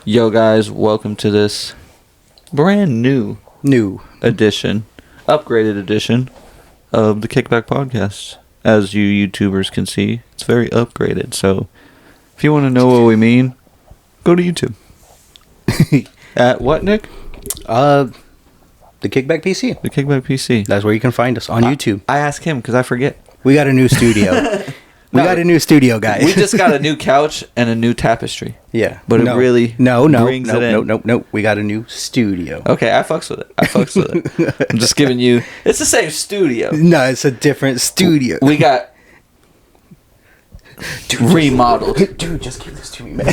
Yo, guys, welcome to this brand new edition, upgraded edition of the Kickback Podcast. As you YouTubers can see, it's very upgraded. So, if you want to know what we mean, go to YouTube. At what, Nick? The Kickback PC. The Kickback PC. That's where you can find us on YouTube. I asked him because I forget. We got a new studio. We got a new studio, guys. We just got a new couch and a new tapestry. Yeah. But it really brings it in. No. We got a new studio. Okay, I fucks with it. I'm just giving you... It's the same studio. No, it's a different studio. We got... remodeled. Dude, just give this to me, man.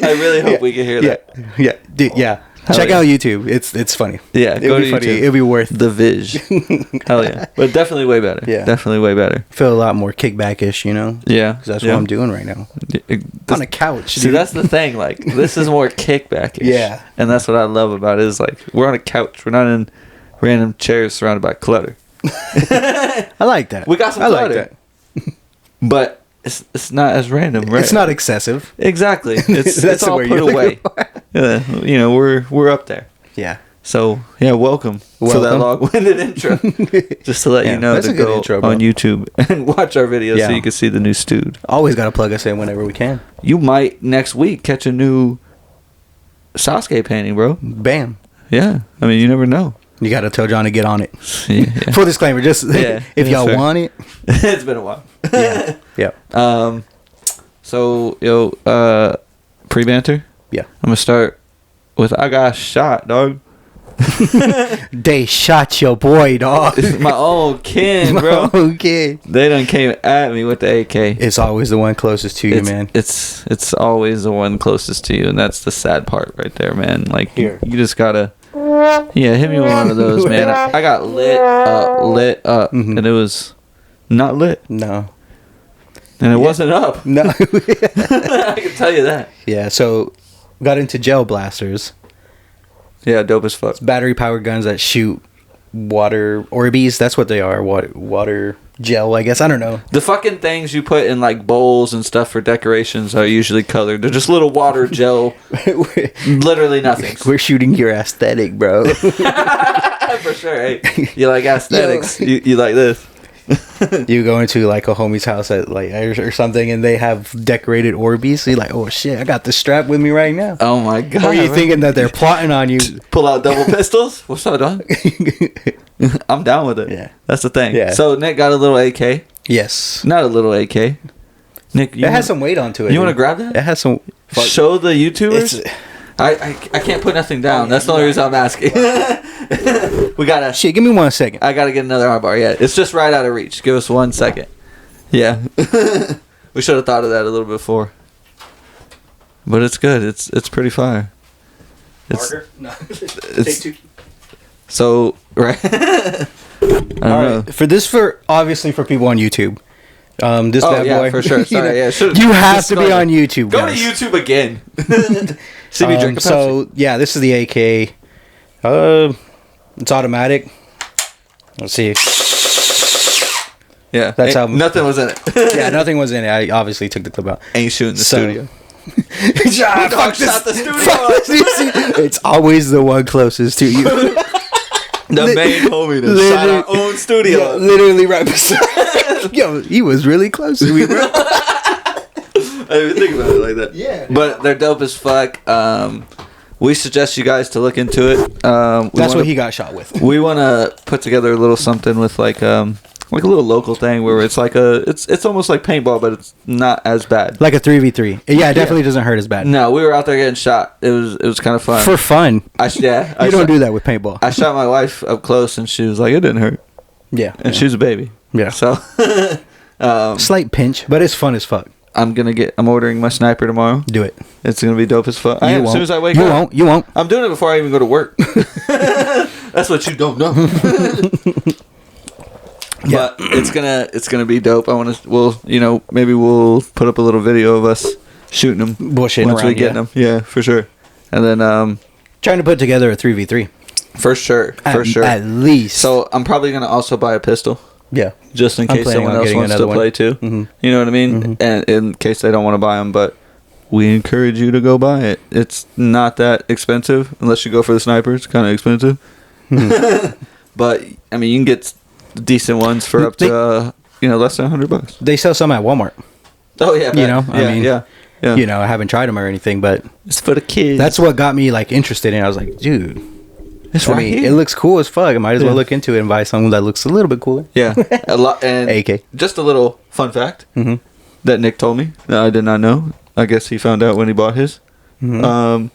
I really hope we can hear that. Yeah. Dude, yeah. Check out YouTube. It's funny. Yeah, it'll be funny. YouTube. It'll be worth the Viz. Hell yeah. But definitely way better. Yeah. Definitely way better. Feel a lot more kickback-ish, you know? Yeah. Because that's what I'm doing right now. On a couch. See, that's the thing. Like, this is more kickback-ish. Yeah. And that's what I love about it is, like, we're on a couch. We're not in random chairs surrounded by clutter. I like that. We got some clutter. Like that. But it's not as random, right? It's not excessive. Exactly. It's all put away. Yeah, you know, we're up there. Yeah. So, yeah, welcome to that long-winded intro. Just to let you know to go intro, on YouTube and watch our videos so you can see the new stewed. Always got to plug us in whenever we can. You might, next week, catch a new Sasuke painting, bro. Bam. Yeah. I mean, you never know. You got to tell John to get on it. Yeah. Full disclaimer, just if y'all want it. It's been a while. Yeah. So, pre-banter? Yeah. I'm going to start with I got shot, dog. They shot your boy, dog. It's my own kin, bro. My own kid. They done came at me with the AK. It's always the one closest to you, man. It's always the one closest to you, and that's the sad part right there, man. Like, you just gotta... Yeah, hit me with one of those, man. I got lit up, and it was not lit. No. And it wasn't up. No. I can tell you that. Yeah, so got into gel blasters. Yeah, dope as fuck. It's battery-powered guns that shoot water Orbeez. That's what they are. Water gel, I guess. I don't know. The fucking things you put in, like, bowls and stuff for decorations are usually colored. They're just little water gel. Literally nothing. We're shooting your aesthetic, bro. For sure. Hey, you like aesthetics. You like this. You go into like a homie's house at like or something and they have decorated Orbeez, so you're like, oh shit, I got the strap with me right now. Oh my god. Or are you thinking that they're plotting on you? Pull out double pistols? What's up, dog? I'm down with it. Yeah. That's the thing. Yeah. So Nick got a little AK. Yes. Not a little AK. Nick, it has some weight onto it. You want to grab that? It has some. Show the YouTubers. I can't put nothing down. That's the only reason I'm asking. We gotta... Shit, give me 1 second. I gotta get another armbar. Yeah, it's just right out of reach. Give us 1 second. Yeah. We should have thought of that a little before. But it's good. It's pretty fire. Marker? No. Take two. So, right. I don't know. For obviously for people on YouTube. This bad boy. For sure. Sorry, you have to be on YouTube, Go guys. to YouTube again. See me drink a Pepsi. So, yeah, this is the AK. It's automatic. Let's see. Yeah. That's how... Nothing was in it. Yeah, nothing was in it. I obviously took the clip out. Ain't shooting the studio. Fuck the studio. It's always the one closest to you. The main homie that shot our own studio. Yeah, literally right beside. Yo, he was really close to me, bro. I didn't even think about it like that. Yeah. But they're dope as fuck. We suggest you guys to look into it. That's what he got shot with. We want to put together a little something with like a little local thing where it's like it's almost like paintball, but it's not as bad. Like a 3v3. Yeah, it definitely doesn't hurt as bad. No, we were out there getting shot. It was kind of fun. For fun. You don't do that with paintball. I shot my wife up close, and she was like, "It didn't hurt." Yeah. And she's a baby. Yeah. So. Slight pinch, but it's fun as fuck. I'm ordering my sniper tomorrow. Do it. It's gonna be dope as fuck. As soon as I wake up. You won't. I'm doing it before I even go to work. That's what you don't know. But it's gonna be dope. Maybe we'll put up a little video of us shooting them bullshitting once we get them. Yeah, for sure. And then trying to put together a 3v3. For sure. At least. So I'm probably gonna also buy a pistol. Yeah. Just in case someone else wants to play too. Mm-hmm. You know what I mean? Mm-hmm. And in case they don't want to buy them, but we encourage you to go buy it. It's not that expensive unless you go for the sniper. It's kind of expensive. But I mean, you can get decent ones for up to less than $100. They sell some at Walmart. Oh yeah, I mean, I haven't tried them or anything, but it's for the kids. That's what got me like interested in it. I was like, dude, it's right here. It looks cool as fuck. I might as well look into it and buy something that looks a little bit cooler. Yeah, a lot. And AK. Just a little fun fact that Nick told me that I did not know. I guess he found out when he bought his. Paintballing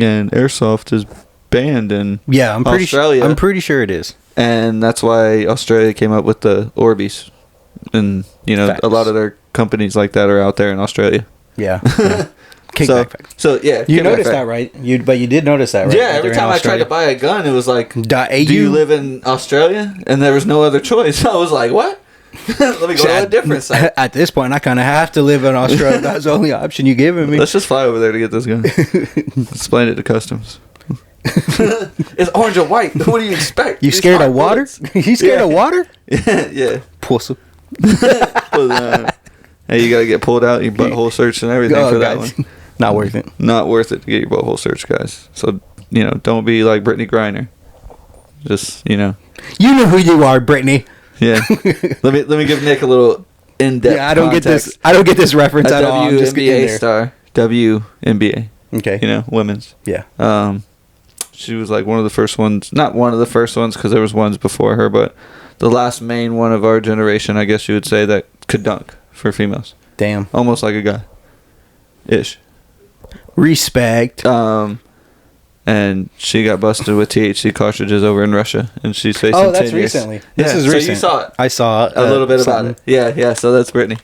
and airsoft is banned in Australia. I'm pretty sure it is. And that's why Australia came up with the Orbeez. And, Facts. A lot of their companies like that are out there in Australia. Yeah. So, yeah. You noticed that, right? But you did notice that, right? Yeah, every time I tried to buy a gun, it was like, do you live in Australia? And there was no other choice. I was like, what? Let me go to a different site. At this point, I kind of have to live in Australia. That's the only option you're giving me. Let's just fly over there to get this gun. Explain it to customs. It's orange and white. What do you expect? You scared of water? You scared of water? Yeah. Pussy. Hey, you gotta get pulled out. Your butthole searched and everything for that one. Not worth it. Not worth it to get your butthole searched, guys. So don't be like Brittany Griner. Just You know who you are, Brittany. Yeah. let me give Nick a little in-depth. Yeah, I don't get this reference at all. I'm just WNBA star. WNBA. Okay. Women's. Yeah. She was like one of the first ones. Not one of the first ones because there was ones before her, but the last main one of our generation, I guess you would say, that could dunk for females. Damn. Almost like a guy. Ish. Respect. And she got busted with THC cartridges over in Russia, and she's facing 10 years. That's recently. This is recent. So you saw it. I saw a little bit about it. Yeah. So that's Brittany.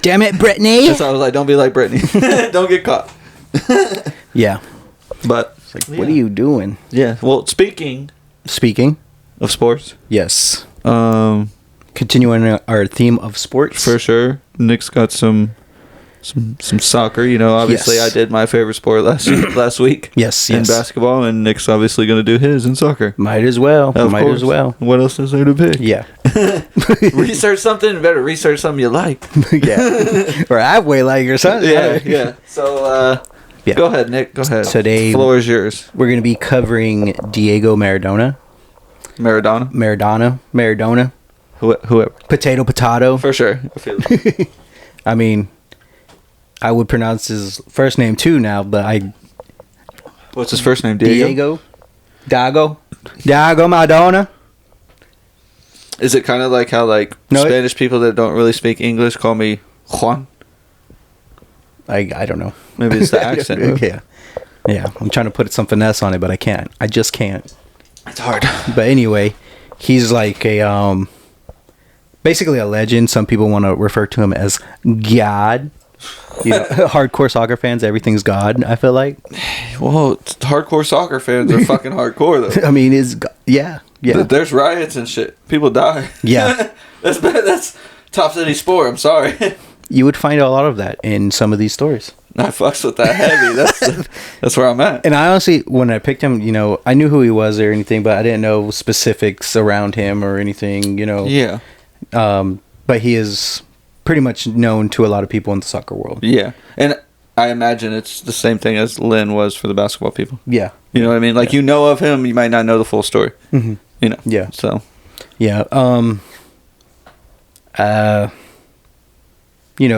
Damn it, Brittany. So I was like, don't be like Brittany. Don't get caught. Yeah. But what are you doing? Yeah. Well, speaking of sports, yes. Continuing our theme of sports, for sure. Nick's got some soccer. Obviously, yes. I did my favorite sport last week. Yes. In basketball, and Nick's obviously going to do his in soccer. Might as well. As well. What else is there to pick? Yeah. Research something. Better research something you like. Yeah. Or halfway like or something. Yeah. So, yeah. Go ahead, Nick. Go ahead. Today, floor is yours. We're going to be covering Diego Maradona. Maradona. Whoever. Potato. For sure. I feel it. I mean, I would pronounce his first name too now, but What's his first name? Diego Maradona. Is it kind of like how Spanish people that don't really speak English call me Juan? I don't know. Maybe it's the accent. Yeah. I'm trying to put some finesse on it, but I can't. I just can't. It's hard. But anyway, he's like basically a legend. Some people want to refer to him as God. Hardcore soccer fans, everything's God, I feel like. Well, hardcore soccer fans are fucking hardcore, though. I mean, yeah. There's riots and shit. People die. Yeah. That's top city sport. I'm sorry. You would find a lot of that in some of these stories. I fucks with that heavy. That's where I'm at. And I honestly, when I picked him, I knew who he was or anything, but I didn't know specifics around him or anything, Yeah. But he is pretty much known to a lot of people in the soccer world. Yeah. And I imagine it's the same thing as Lynn was for the basketball people. Yeah. You know what I mean? Like, you know of him, you might not know the full story. Mm-hmm. Yeah. So. Yeah.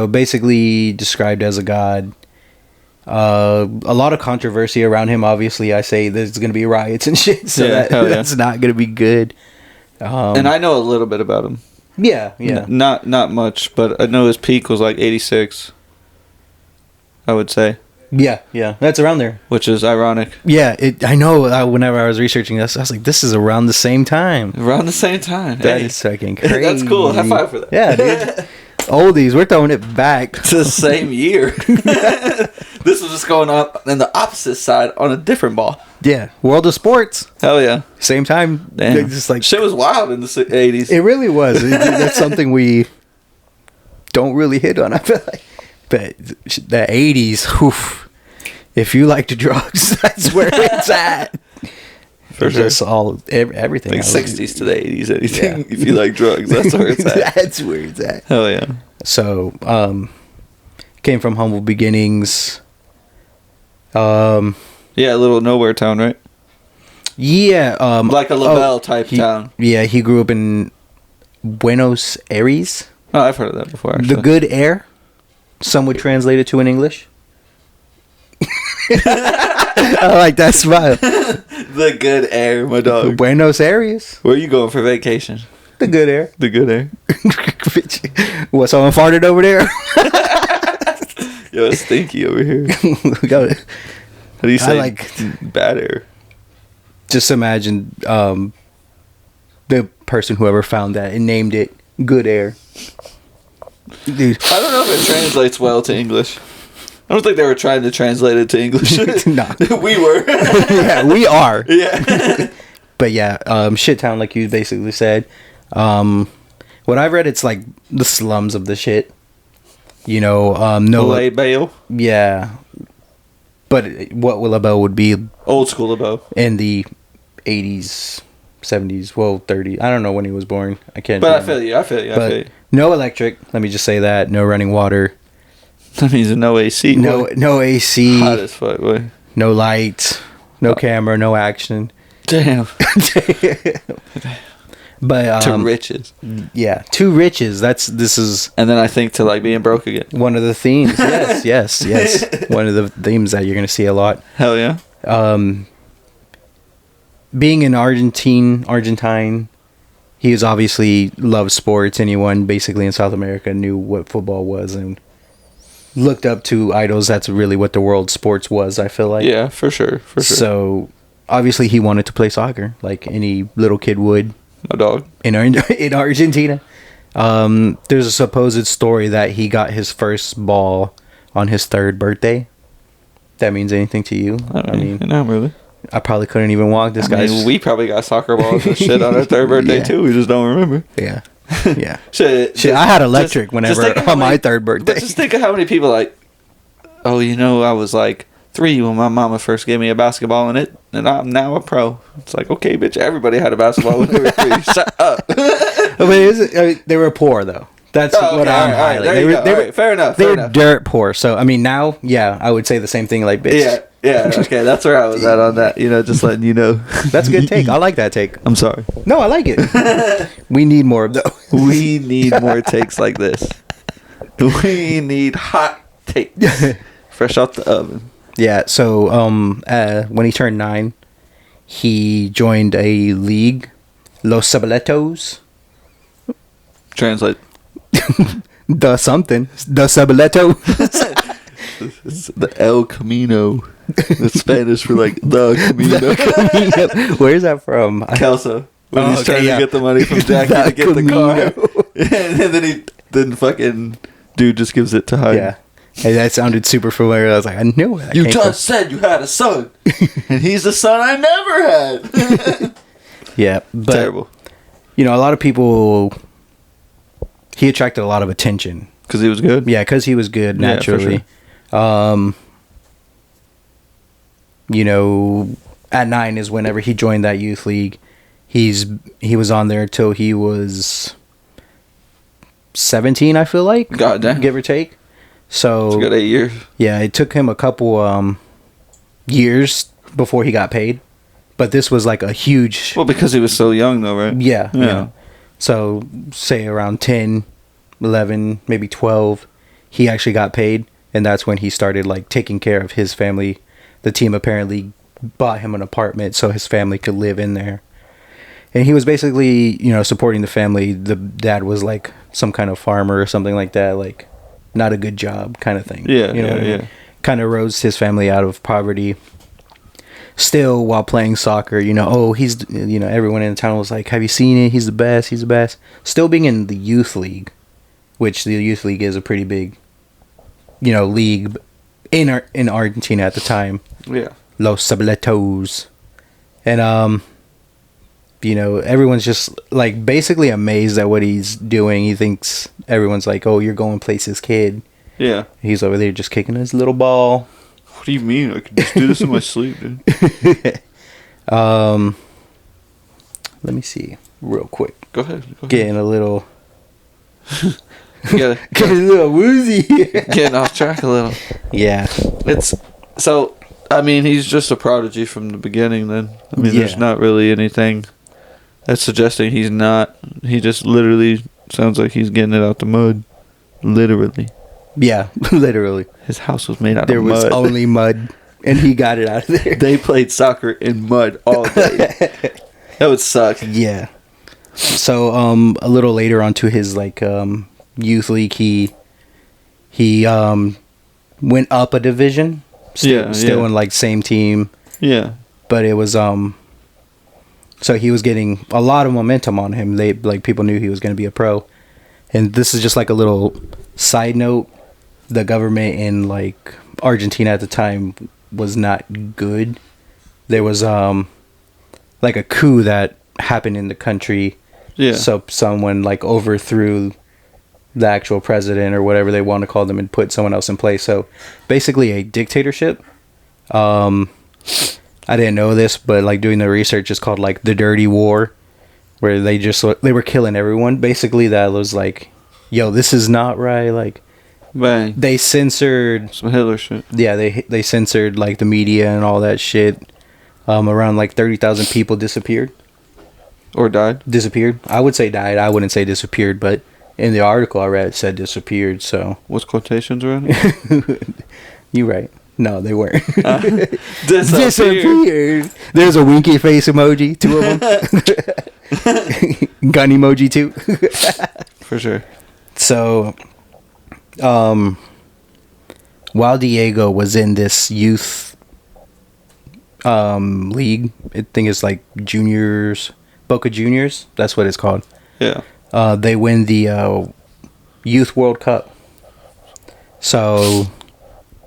Basically described as a god. A lot of controversy around him. Obviously, I say there's going to be riots and shit, so that's not going to be good. And I know a little bit about him. Yeah. Not much, but I know his peak was like 86. I would say. Yeah, that's around there. Which is ironic. Yeah, I know. Whenever I was researching this, I was like, "This is around the same time." Around the same time. That is fucking crazy. That's cool. High five for that. Yeah, dude. Oldies, we're throwing it back to the same year. This was just going up in the opposite side on a different ball. Yeah, world of sports. Hell yeah, same time. Damn. Just like shit was wild in the 80s. It really was. That's something we don't really hit on. I feel like, but the 80s. Oof. If you like the drugs, that's where it's at. For sure. Just everything. Like 60s to the 80s, anything. Yeah. If you like drugs, that's where it's at. That's where it's at. Hell yeah. So, Came from humble beginnings. Yeah, a little nowhere town, right? Yeah. Like a LaBelle type town. Yeah, he grew up in Buenos Aires. Oh, I've heard of that before, actually. The good air. Some would translate it to in English. I like that smile. The good air, my dog. Buenos Aires. Where are you going for vacation? The good air. The good air. What, someone farted over there? Yo, it's stinky over here. Got it. How do you say like bad air? Just imagine the person whoever found that and named it Good Air. Dude. I don't know if it translates well to English. I don't think they were trying to translate it to English. No. We were. Yeah, we are. Yeah. But yeah, shit town, like you basically said. What I've read, it's like the slums of the shit. You know, no LaBelle. Yeah, but what LaBelle would be Old school LaBelle in the 80s, 70s, well, 30s. I don't know when he was born. I can't. But remember. I feel you. But no electric. Let me just say that. No running water. That means no AC. No AC. Hot as fuck, boy. No light. No camera. No action. Damn. But to riches. Yeah, to riches. This is. And then I think to like being broke again. One of the themes. Yes. One of the themes that you're gonna see a lot. Hell yeah. Being an Argentine, he was obviously loved sports. Anyone basically in South America knew what football was and looked up to idols. That's really what the world sports was, I feel like. Yeah, for sure. So obviously he wanted to play soccer like any little kid would. My dog. In Argentina. There's a supposed story that he got his first ball on his 3rd birthday. That means anything to you? I mean, not really. I probably couldn't even walk. This guy. We probably got soccer balls and shit on our 3rd birthday too. We just don't remember. Yeah. Shit. I had electric whenever on my 3rd birthday. But just think of how many people like, oh, I was like 3 when my mama first gave me a basketball and I'm now a pro. It's like, okay, bitch, everybody had a basketball when they were 3. Shut up. They were poor though. That's what I'm highlighting. They were fair enough. They were dirt poor. So I mean, now, yeah, I would say the same thing. Like, bitch. Yeah. Okay, that's where I was at on that. Just letting you know. That's a good take. I like that take. I'm sorry. No, I like it. We need more of those. We need more takes like this. We need hot takes, fresh out the oven. Yeah. So, when he turned 9, he joined a league, Los Sabeletos. Translate. The something. The Sabeleto. It's the El Camino. It's Spanish for like the Camino. Where's that from? Kelso. When he's trying to get the money from Jackie to get the car. And then fucking dude just gives it to Hyde. Yeah. Hey, that sounded super familiar. I was like, I knew that. You just said you had a son. And he's the son I never had. Yeah. But, terrible. A lot of people... He attracted a lot of attention. Because he was good? Yeah, because he was good, naturally. Yeah, sure. At 9 is whenever he joined that youth league. He was on there till he was 17, I feel like. God damn. Give or take. So... It's a good 8 years. Yeah, it took him a couple years before he got paid. But this was like a huge... Well, because he was so young, though, right? Yeah. So, say around 10, 11, maybe 12, he actually got paid. And that's when he started, like, taking care of his family. The team apparently bought him an apartment so his family could live in there. And he was basically, supporting the family. The dad was, like, some kind of farmer or something like that. Like, not a good job kind of thing. Yeah. Kind of rose his family out of poverty. Still, while playing soccer, he's, everyone in the town was like, have you seen it? He's the best. Still being in the youth league, which the youth league is a pretty big, league in Argentina at the time. Yeah. Los Sabeletos. And, everyone's just, like, basically amazed at what he's doing. He thinks everyone's like, oh, you're going places, kid. Yeah. He's over there just kicking his little ball. What do you mean? I can just do this in my sleep, dude. Let me see real quick. Go ahead. Getting a little Get a little woozy. Getting off track a little. Yeah. It's so. I mean, he's just a prodigy from the beginning. Then I mean, there's not really anything that's suggesting he's not. He just literally sounds like he's getting it out the mud. Literally. Yeah, literally. His house was made out of mud. There was only mud, and he got it out of there. They played soccer in mud all day. That would suck. Yeah. So, a little later on to his youth league, he went up a division. Still in same team. Yeah. But it was so he was getting a lot of momentum on him. They people knew he was going to be a pro. And this is just a little side note. The government in Argentina at the time was not good. There was a coup that happened in the country. Yeah. So someone overthrew the actual president or whatever they want to call them and put someone else in place. So basically a dictatorship. I didn't know this, but doing the research is called the Dirty War, where they were killing everyone. Basically that was yo, this is not right. Bang. They censored some Hitler shit. Yeah, they censored the media and all that shit. Around 30,000 people disappeared. Or died? Disappeared. I would say died. I wouldn't say disappeared, but in the article I read it said disappeared, so. What's quotations around it? You right. No, they weren't. Disappeared. There's a winky face emoji, 2 of them. Gun emoji too. For sure. So, while Diego was in this youth league, I think it's juniors, Boca Juniors, that's what it's called. Yeah. They win the Youth World Cup. So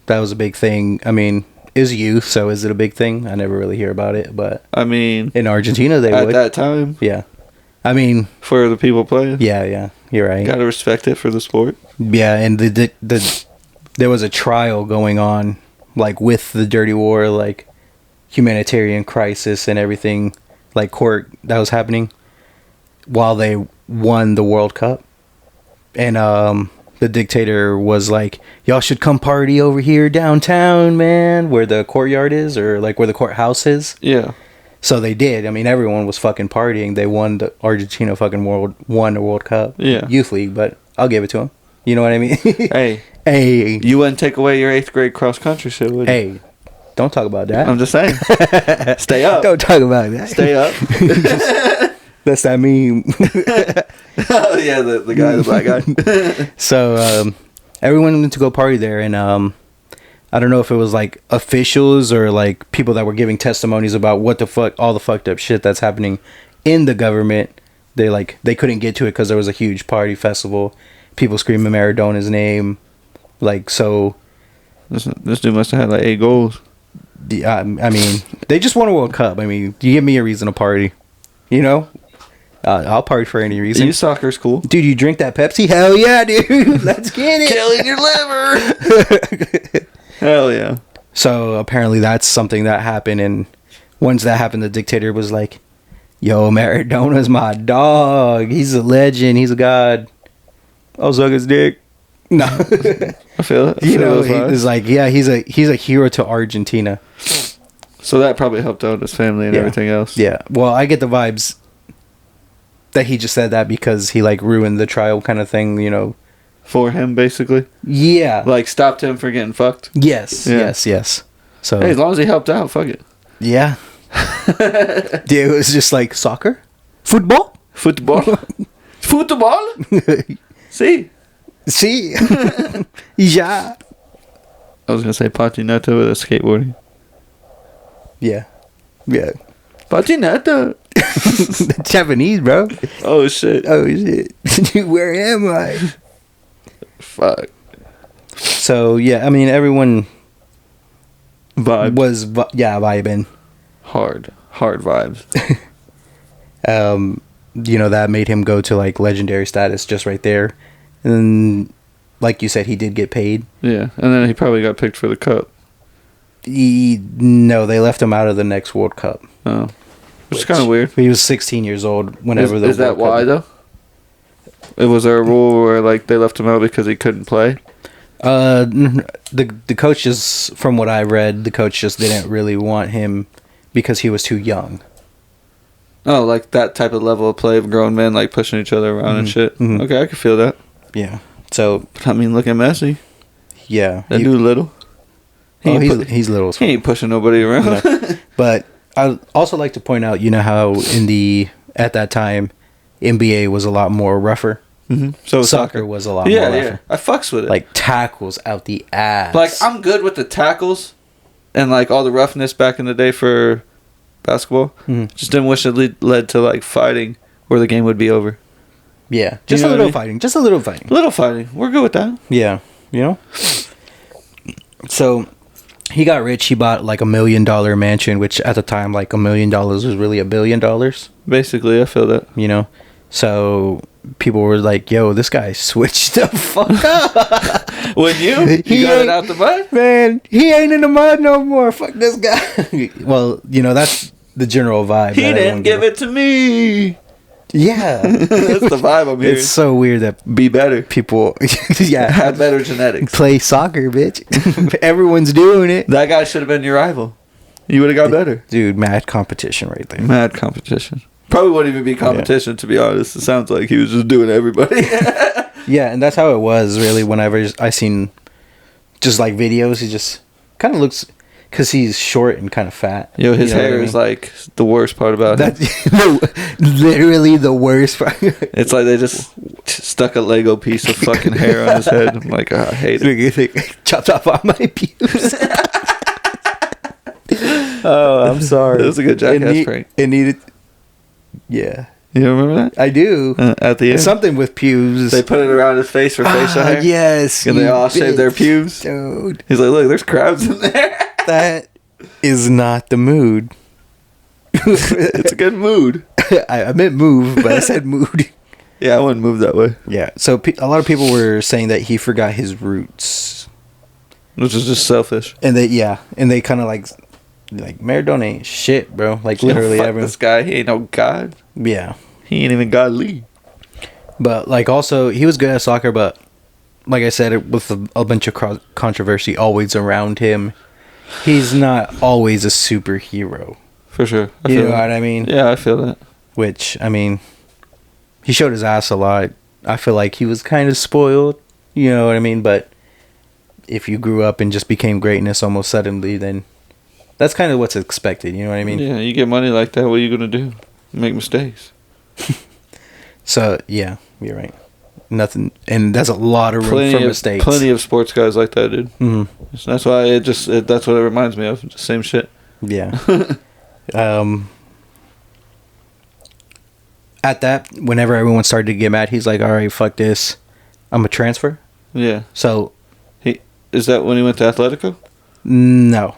that was a big thing. I mean, is youth, so is it a big thing? I never really hear about it, but I mean, in Argentina they would. At that time. Yeah. I mean, for the people playing. Yeah, you're right. Gotta respect it for the sport. Yeah, and there was a trial going on, with the Dirty War, humanitarian crisis and everything, court that was happening while they won the World Cup. And the dictator was y'all should come party over here downtown, man, where the courtyard is, or where the courthouse is. Yeah. So they did. I mean, everyone was fucking partying. They won the Argentina won the World Cup. Yeah. Youth League, but I'll give it to them. You know what I mean? Hey. You wouldn't take away your 8th grade cross country shit, would you? Hey. Don't talk about that. I'm just saying. Stay up. Don't talk about that. Stay up. That's that meme. Oh, yeah, the guy, the black guy. So, everyone went to go party there, and I don't know if it was officials or people that were giving testimonies about what the fuck, all the fucked up shit that's happening in the government. They couldn't get to it because there was a huge party festival. People screaming Maradona's name. So. This dude must have had 8 goals. I mean, they just won a World Cup. I mean, you give me a reason to party. You know? I'll party for any reason. Soccer's cool. Dude, you drink that Pepsi? Hell yeah, dude. Let's get it. Killing your liver. Hell yeah. So apparently that's something that happened, and once that happened, the dictator was like, yo, Maradona's my dog. He's a legend. He's a god. I'll suck his dick. No. I feel it. He was yeah, he's a hero to Argentina. So that probably helped out his family and everything else. Yeah. Well, I get the vibes that he just said that because he ruined the trial kind of thing, For him, basically? Yeah. Stopped him from getting fucked? Yes. Yeah. Yes. So hey, as long as he helped out, fuck it. Yeah. Dude, it was just soccer? Football? Football? See? Yeah. I was going to say patineta with a skateboarding. Yeah. Yeah. Patineta. Japanese, bro. Oh, shit. Where am I? Fuck. So, yeah, I mean, everyone was vibing. Hard vibes. That made him go to legendary status just right there. And like you said, he did get paid. Yeah, and then he probably got picked for the cup. No, they left him out of the next World Cup. Oh. Which is kind of weird. He was 16 years old whenever Is that why, though? Was there a rule where like they left him out because he couldn't play? The coach just, from what I read, the coach just didn't really want him because he was too young. Oh, like that type of level of play of grown men like pushing each other around and shit. Mm-hmm. Okay, I can feel that. Yeah. So, but I mean, look at Messi. Yeah, that dude little. He's little. He ain't pushing nobody around. No. But I also like to point out, you know how at that time, NBA was a lot more rougher. Mm-hmm. So soccer was a lot more rougher. Yeah, I fucks with it. Like tackles out the ass. Like I'm good with the tackles, and like all the roughness back in the day for basketball. Mm-hmm. Just didn't wish it led to like fighting, where the game would be over. Yeah, just a little fighting. Just a little fighting. Little fighting. We're good with that. Yeah, you know. So he got rich. He bought like $1 million mansion, which at the time, like $1 million was really $1 billion. Basically, I feel that. You know, so people were like, "Yo, this guy switched the fuck up." When he got it out the mud, man, he ain't in the mud no more. Fuck this guy. Well, you know that's the general vibe. He didn't give it to me. Yeah, that's the vibe I'm hearing. It's so weird that be better people, yeah, have better genetics. Play soccer, bitch. Everyone's doing it. That guy should have been your rival. You would have got better, dude. Mad competition right there. Mad competition. Probably wouldn't even be competition, to be honest. It sounds like he was just doing everybody. Yeah, and that's how it was really. Whenever I seen just like videos, he just kind of looks. Because he's short and kind of fat. Yo, his hair is like the worst part about him. Literally the worst part. It's like they just stuck a Lego piece of fucking hair on his head. I'm like, I hate it. Chopped off all my pubes. Oh, I'm sorry. That was a good Jackass prank. It needed... Yeah. You remember that? I do. At the end? Something with pubes. They put it around his face for facial hair. Yes. And they all shave their pubes. Dude. He's like, look, there's crabs in there. That is not the mood. It's a good mood. I meant move, but I said mood. Yeah, I wouldn't move that way. Yeah. So a lot of people were saying that he forgot his roots. Which is just selfish. And they kind of like Maradona ain't shit, bro. Like literally everyone. This guy, he ain't no god. Yeah. He ain't even godly. But like also, he was good at soccer, but like I said, with a bunch of controversy always around him, he's not always a superhero. For sure. You know what I mean? Yeah, I feel that. Which, I mean, he showed his ass a lot. I feel like he was kind of spoiled. You know what I mean? But if you grew up and just became greatness almost suddenly, then that's kind of what's expected. You know what I mean? Yeah, you get money like that, what are you going to do? Make mistakes. So, yeah, you're right. Nothing, and that's a lot of room for mistakes. Plenty of sports guys like that, dude. Mm-hmm. So that's why that's what it reminds me of. Just same shit. Yeah. At that, whenever everyone started to get mad, he's like, "All right, fuck this, I'm a transfer." Yeah. So, is that when he went to Atletico? No.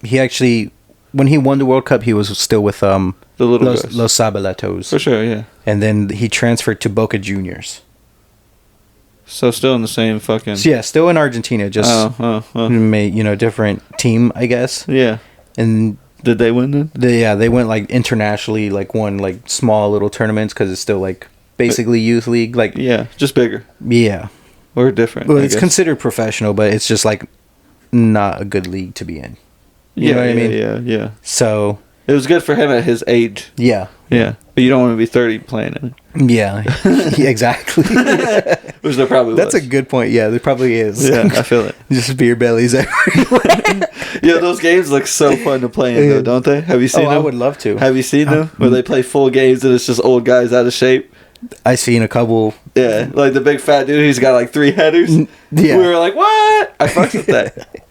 He actually, when he won the World Cup, he was still with the little guys. Los Sabeletos. For sure, yeah. And then he transferred to Boca Juniors. So still in the same fucking... So yeah, still in Argentina, just made, different team, I guess. Yeah. And did they win then? They went like internationally, like won like small little tournaments because it's still like basically youth league, like yeah, just bigger. Yeah. Or different. Well, it's considered professional, but it's just like not a good league to be in. You know what I mean? Yeah. So it was good for him at his age. Yeah. Yeah. But you don't want to be 30 playing in it. Yeah. Exactly. Which there probably That's a good point. Yeah, there probably is. Yeah, I feel it. Just beer bellies everywhere. Yeah, those games look so fun to play in, though, don't they? Have you seen them? I would love to. Have you seen them? Where they play full games and it's just old guys out of shape? I seen a couple. Yeah, like the big fat dude, he's got like 3 headers. Yeah. We were like, what? I fucked with that.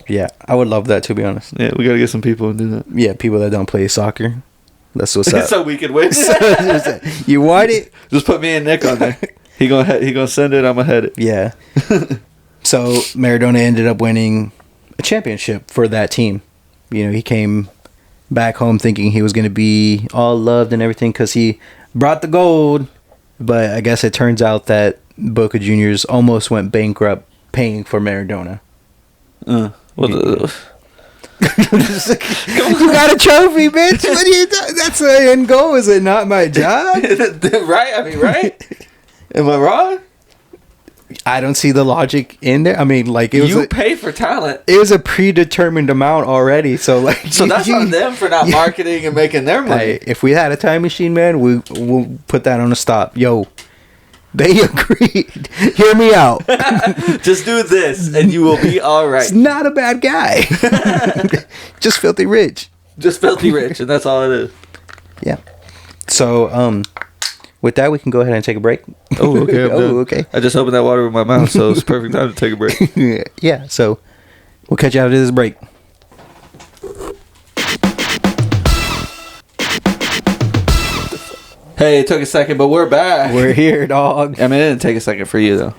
Yeah, I would love that, to be honest. Yeah, we gotta get some people to do that. Yeah, people that don't play soccer. That's what's up. So we can win. You want it? Just put me and Nick on there. He gonna send it. I'm gonna head it. Yeah. So Maradona ended up winning a championship for that team. He came back home thinking he was gonna be all loved and everything because he brought the gold. But I guess it turns out that Boca Juniors almost went bankrupt paying for Maradona. You got a trophy, bitch. What are you doing? That's the end goal. Is it not my job? Right? I mean, right? Am I wrong? I don't see the logic in there. I mean, like, it was you pay for talent. It was a predetermined amount already. So that's on them for not marketing and making their money. Hey, if we had a time machine, man, we'll put that on a stop. Yo, they agreed. Hear me out. Just do this, and you will be all right. It's not a bad guy. Just filthy rich. Just filthy rich, and that's all it is. Yeah. So, with that, we can go ahead and take a break. Oh, okay. Okay. I just opened that water with my mouth, so it's perfect time to take a break. Yeah, so we'll catch you after this break. Hey, it took a second, but we're back. We're here, dog. I mean, it didn't take a second for you, though.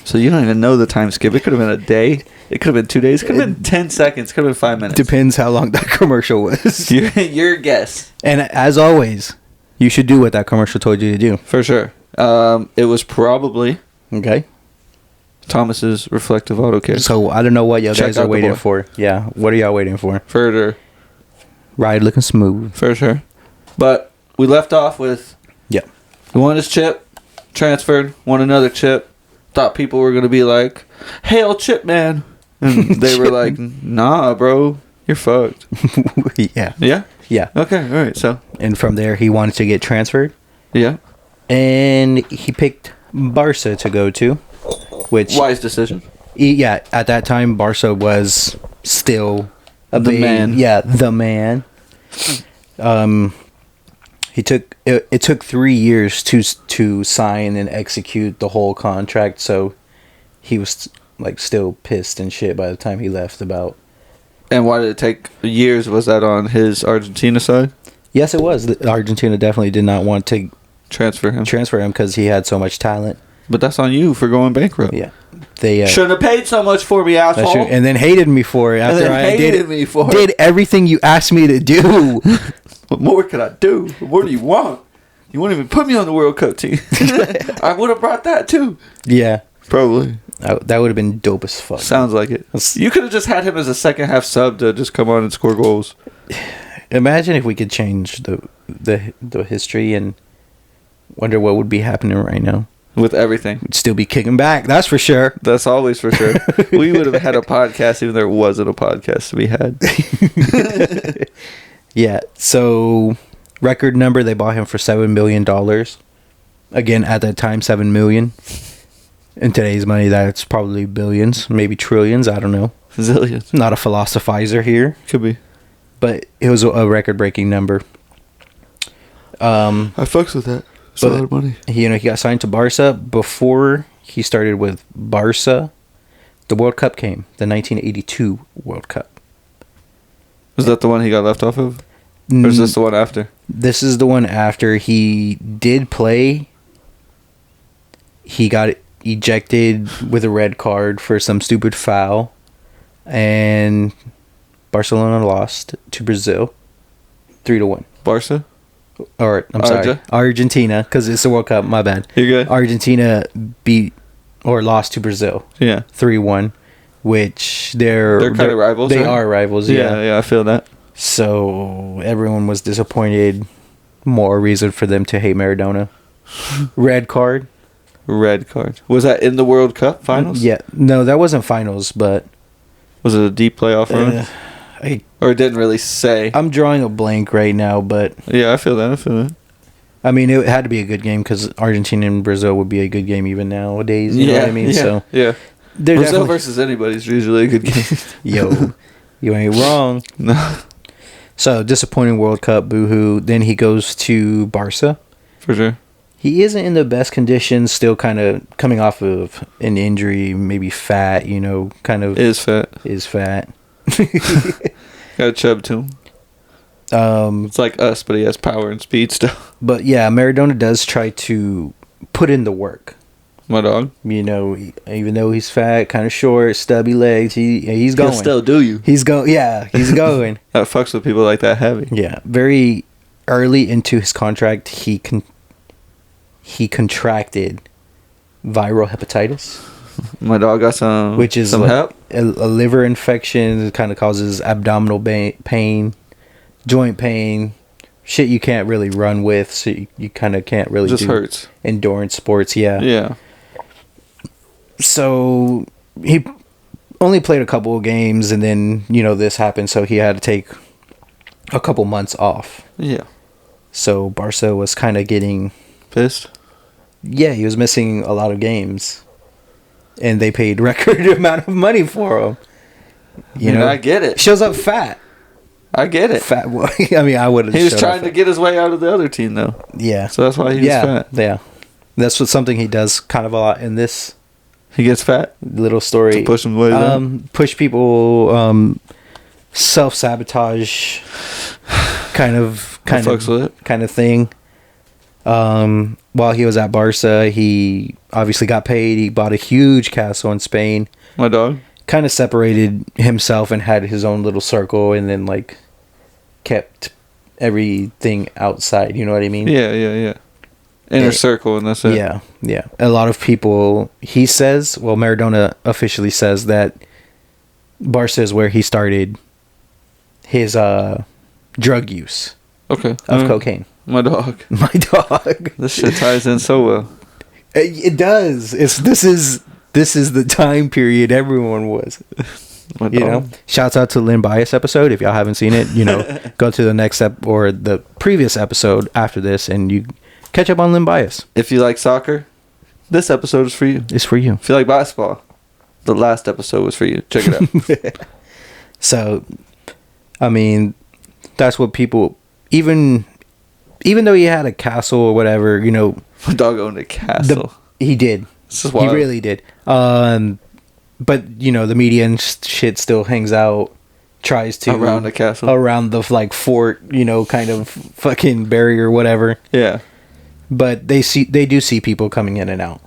So you don't even know the time skip. It could have been a day. It could have been 2 days. It could have been 10 seconds. It could have been 5 minutes. Depends how long that commercial was. Your guess. And as always, you should do what that commercial told you to do. For sure. It was probably okay. Thomas's reflective auto care. So I don't know what y'all guys are waiting for. Yeah, what are y'all waiting for? Further. Ride looking smooth. For sure. But we left off with... Yeah. We won his chip. Transferred. Won another chip. Thought people were going to be like, hail chip man. And they were like, nah, bro. You're fucked. Yeah. Yeah? Yeah. Okay, all right, so. And from there, he wanted to get transferred. Yeah. And he picked Barca to go to, which... Wise decision. Yeah, at that time, Barca was still the man. Yeah, the man. It took 3 years to sign and execute the whole contract, so he was like still pissed and shit by the time he left about. And why did it take years? Was that on his Argentina side? Yes, it was. Argentina definitely did not want to transfer him because he had so much talent. But that's on you for going bankrupt. Yeah, they shouldn't have paid so much for me, asshole. And then hated me for it after I did everything you asked me to do. What more could I do? What more do you want? You wouldn't even put me on the World Cup team. I would have brought that too. Yeah, probably. That would have been dope as fuck. Sounds like it. You could have just had him as a second half sub to just come on and score goals. Imagine if we could change the history and wonder what would be happening right now. With everything. We'd still be kicking back, that's for sure. That's always for sure. We would have had a podcast even there wasn't a podcast to be had. Yeah, so record number, they bought him for $7 million. Again, at that time, $7 million. In today's money, that's probably billions, maybe trillions, I don't know. Zillions. Not a philosophizer here. Could be. But it was a record-breaking number. I fucks with that. It's a lot of money. He got signed to Barca. Before he started with Barca, the World Cup came. The 1982 World Cup. Was that the one he got left off of? Or is this the one after? This is the one after. He did play. He got ejected with a red card for some stupid foul. And Barcelona lost to Brazil 3-1. Barca? Or, I'm sorry, Argentina, because it's the World Cup, my bad. You're good. Argentina beat or lost to Brazil. Yeah. 3-1, which they're kind of rivals, They right? are rivals, yeah. Yeah, I feel that. So everyone was disappointed. More reason for them to hate Maradona. Red card. Red card. Was that in the World Cup finals? Yeah. No, that wasn't finals, but... Was it a deep playoff run? Or it didn't really say? I'm drawing a blank right now, but... Yeah, I feel that. I mean, it had to be a good game because Argentina and Brazil would be a good game even nowadays. You know what I mean? Yeah, so yeah. Brazil versus anybody is usually a good game. Yo, you ain't wrong. No. So, disappointing World Cup, boo-hoo. Then he goes to Barca. For sure. He isn't in the best condition, still kind of coming off of an injury, maybe fat, kind of... Is fat. Got a chub to him. It's like us, but he has power and speed still. But yeah, Maradona does try to put in the work. My dog. Even though he's fat, kind of short, stubby legs, he's going. He'll still do you. He's going. Yeah, he's going. That fucks with people like that heavy. Yeah, very early into his contract, he contracted viral hepatitis. My dog got some, which is some like help. A liver infection. It kind of causes abdominal pain, joint pain, shit you can't really run with. So you kind of can't really Just do hurts. endurance sports. Yeah. Yeah. So he only played a couple of games, and then this happened, so he had to take a couple months off. Yeah. So Barca was kind of getting pissed. Yeah, he was missing a lot of games, and they paid record amount of money for him. I get it. Shows up fat. I get it. Fat boy. I mean, I would have. He was trying to get his way out of the other team, though. Yeah. So that's why he was fat. Yeah. That's something he does kind of a lot in this. He gets fat. Little story. To push him way down. Push people. Self-sabotage. Kind of thing. While he was at Barca, he obviously got paid. He bought a huge castle in Spain. My dog. Kind of separated himself and had his own little circle, and then kept everything outside. You know what I mean? Yeah. Inner circle, and that's it. Yeah. A lot of people, he says, Maradona officially says that Barca is where he started his drug use. Okay. Of cocaine. My dog. This shit ties in so well. It does. This is the time period everyone was. Shouts out to Lynn Bias episode. If y'all haven't seen it, go to the next step or the previous episode after this, and you catch up on Lynn Bias. If you like soccer, this episode is for you. It's for you. If you like basketball, the last episode was for you. Check it out. So, I mean, that's what people, even though he had a castle or whatever, my dog owned a castle. He did. This is wild. He really did. But the media and shit still hangs out, tries to around the castle, around the fort, kind of fucking barrier, whatever. Yeah. But they do see people coming in and out,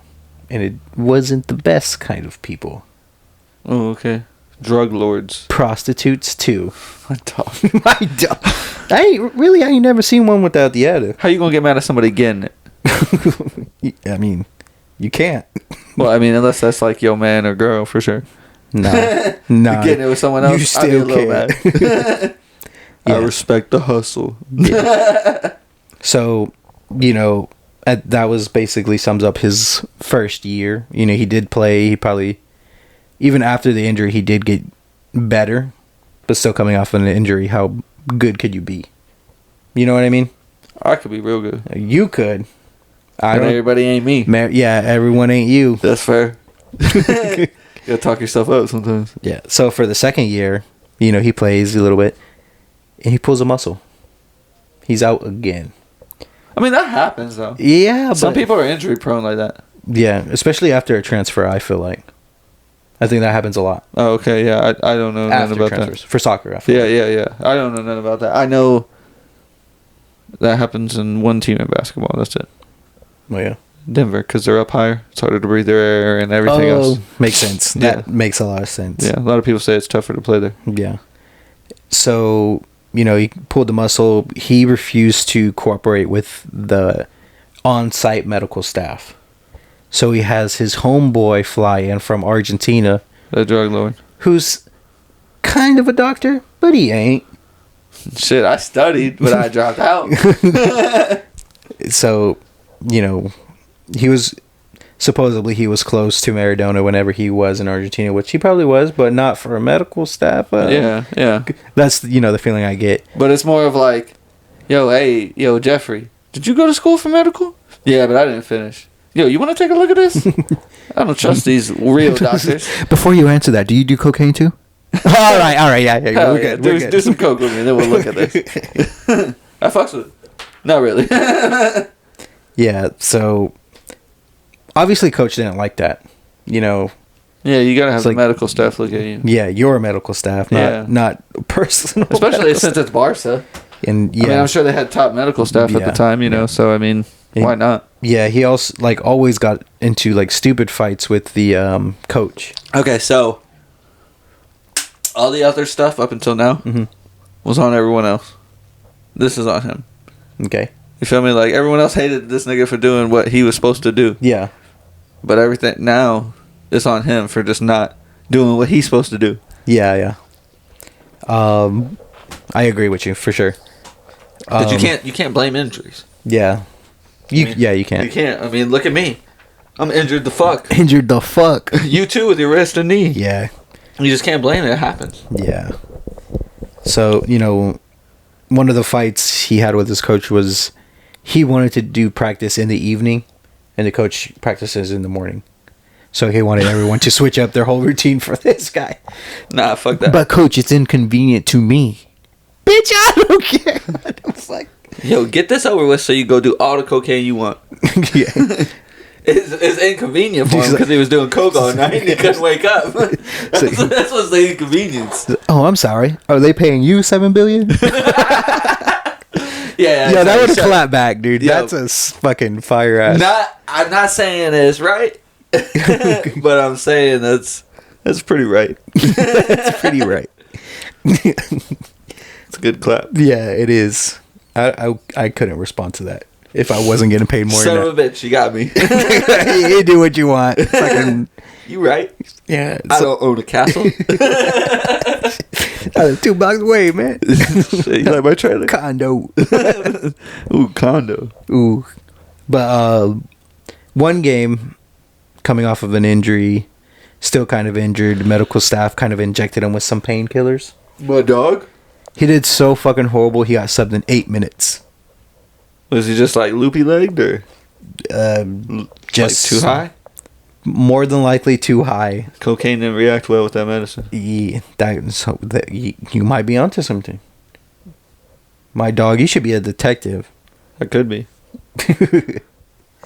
and it wasn't the best kind of people. Oh, okay. Drug lords, prostitutes too. My dog. I ain't never seen one without the other. How you gonna get mad at somebody getting it? I mean, you can't. Well, I mean, unless that's your man or girl, for sure. Nah. Getting it with someone else, you still can't. I respect the hustle. Yeah. So, that was basically sums up his first year. He did play. He probably, even after the injury, he did get better, but still coming off an injury, how good could you be? You know what I mean? I could be real good. You could. Everybody ain't me. Yeah, everyone ain't you. That's fair. You gotta talk yourself up sometimes. Yeah. So for the second year, he plays a little bit, and he pulls a muscle. He's out again. I mean, that happens though. Yeah, some people are injury prone like that. Yeah, especially after a transfer. I feel like. I think that happens a lot. Oh, okay. Yeah, I don't know nothing about transfers. For soccer. I feel yeah. I don't know nothing about that. I know that happens in one team in basketball. That's it. Oh, yeah. Denver, because they're up higher. It's harder to breathe their air and everything else. Makes sense. That makes a lot of sense. Yeah, a lot of people say it's tougher to play there. Yeah. So, he pulled the muscle. He refused to cooperate with the on-site medical staff. So he has his homeboy fly in from Argentina. The drug lord. Who's kind of a doctor, but he ain't. Shit, I studied, but I dropped out. So, he was he was close to Maradona whenever he was in Argentina, which he probably was, but not for a medical staff. Yeah. That's the feeling I get. But it's more of yo, Jeffrey, did you go to school for medical? Yeah, but I didn't finish. Yo, you want to take a look at this? I don't trust these real doctors. Before you answer that, do you do cocaine too? all right, yeah, we're good. Do some coke with me, then we'll look at this. I fucks with it. Not really. Yeah, so obviously coach didn't like that. Yeah, you gotta have the medical staff look at you. Yeah, your medical staff, not personal. Especially since it's Barca. And I mean, I'm sure they had top medical staff at the time, so I mean, why not? Yeah, he also always got into stupid fights with the coach. Okay, so all the other stuff up until now was on everyone else. This is on him. Okay. You feel me? Everyone else hated this nigga for doing what he was supposed to do. Yeah. But everything now, it's on him for just not doing what he's supposed to do. Yeah. I agree with you for sure. But you can't blame injuries. Yeah. You can't. You can't. I mean, look at me. I'm injured the fuck. Injured the fuck. You too with your wrist and knee. Yeah. You just can't blame it. It happens. Yeah. So, one of the fights he had with his coach was he wanted to do practice in the evening, and the coach practices in the morning. So he wanted everyone to switch up their whole routine for this guy. Nah, fuck that. But coach, it's inconvenient to me. Bitch, I don't care. I was like, yo, get this over with so you go do all the cocaine you want. Yeah. It's inconvenient for him because he was doing coke all night and he couldn't wake up. That's what's the inconvenience. Oh, I'm sorry. Are they paying you $7 billion? Yeah, that would have clapped back, dude. Yo, that's a fucking fire ass. I'm not saying it's right, but I'm saying that's pretty right. That's pretty right. It's a good clap. Yeah, it is. I couldn't respond to that if I wasn't getting paid more. Son of a bitch, you got me. You do what you want. Fucking, you right. Yeah. I don't own a castle. I live 2 blocks away, man. You like my trailer? Condo. Ooh, condo. Ooh. But one game coming off of an injury, still kind of injured. Medical staff kind of injected him with some painkillers. My dog? He did so fucking horrible, he got subbed in 8 minutes. Was he just like loopy legged or just like too high? More than likely too high. Cocaine didn't react well with that medicine. Yeah, you might be onto something. My dog, you should be a detective. I could be.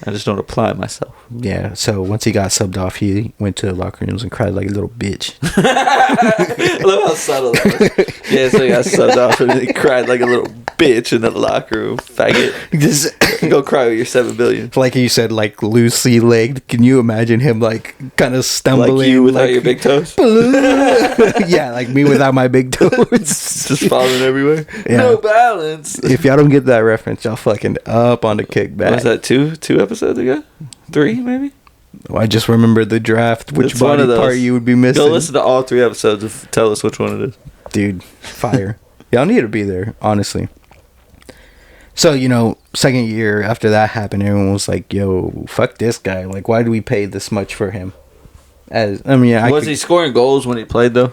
I just don't apply myself. Yeah, so once he got subbed off, he went to the locker rooms and cried like a little bitch. I love how subtle that was. Yeah, so he got subbed off and he cried like a little bitch in the locker room. Faggot. Just go cry with your $7 billion. Like you said, like loosely legged. Can you imagine him like kind of stumbling? Like you without your big toes? Yeah, like me without my big toes. Just falling everywhere. Yeah. No balance. If y'all don't get that reference, y'all fucking up on the kickback. Was that two episodes ago? 3 maybe? Well, I just remember the draft. Which body part you would be missing? Go listen to all 3 episodes and tell us which one it is. Dude, fire. Y'all need to be there, honestly. So, second year after that happened, everyone was like, yo, fuck this guy. Like, why do we pay this much for him? Was he scoring goals when he played, though?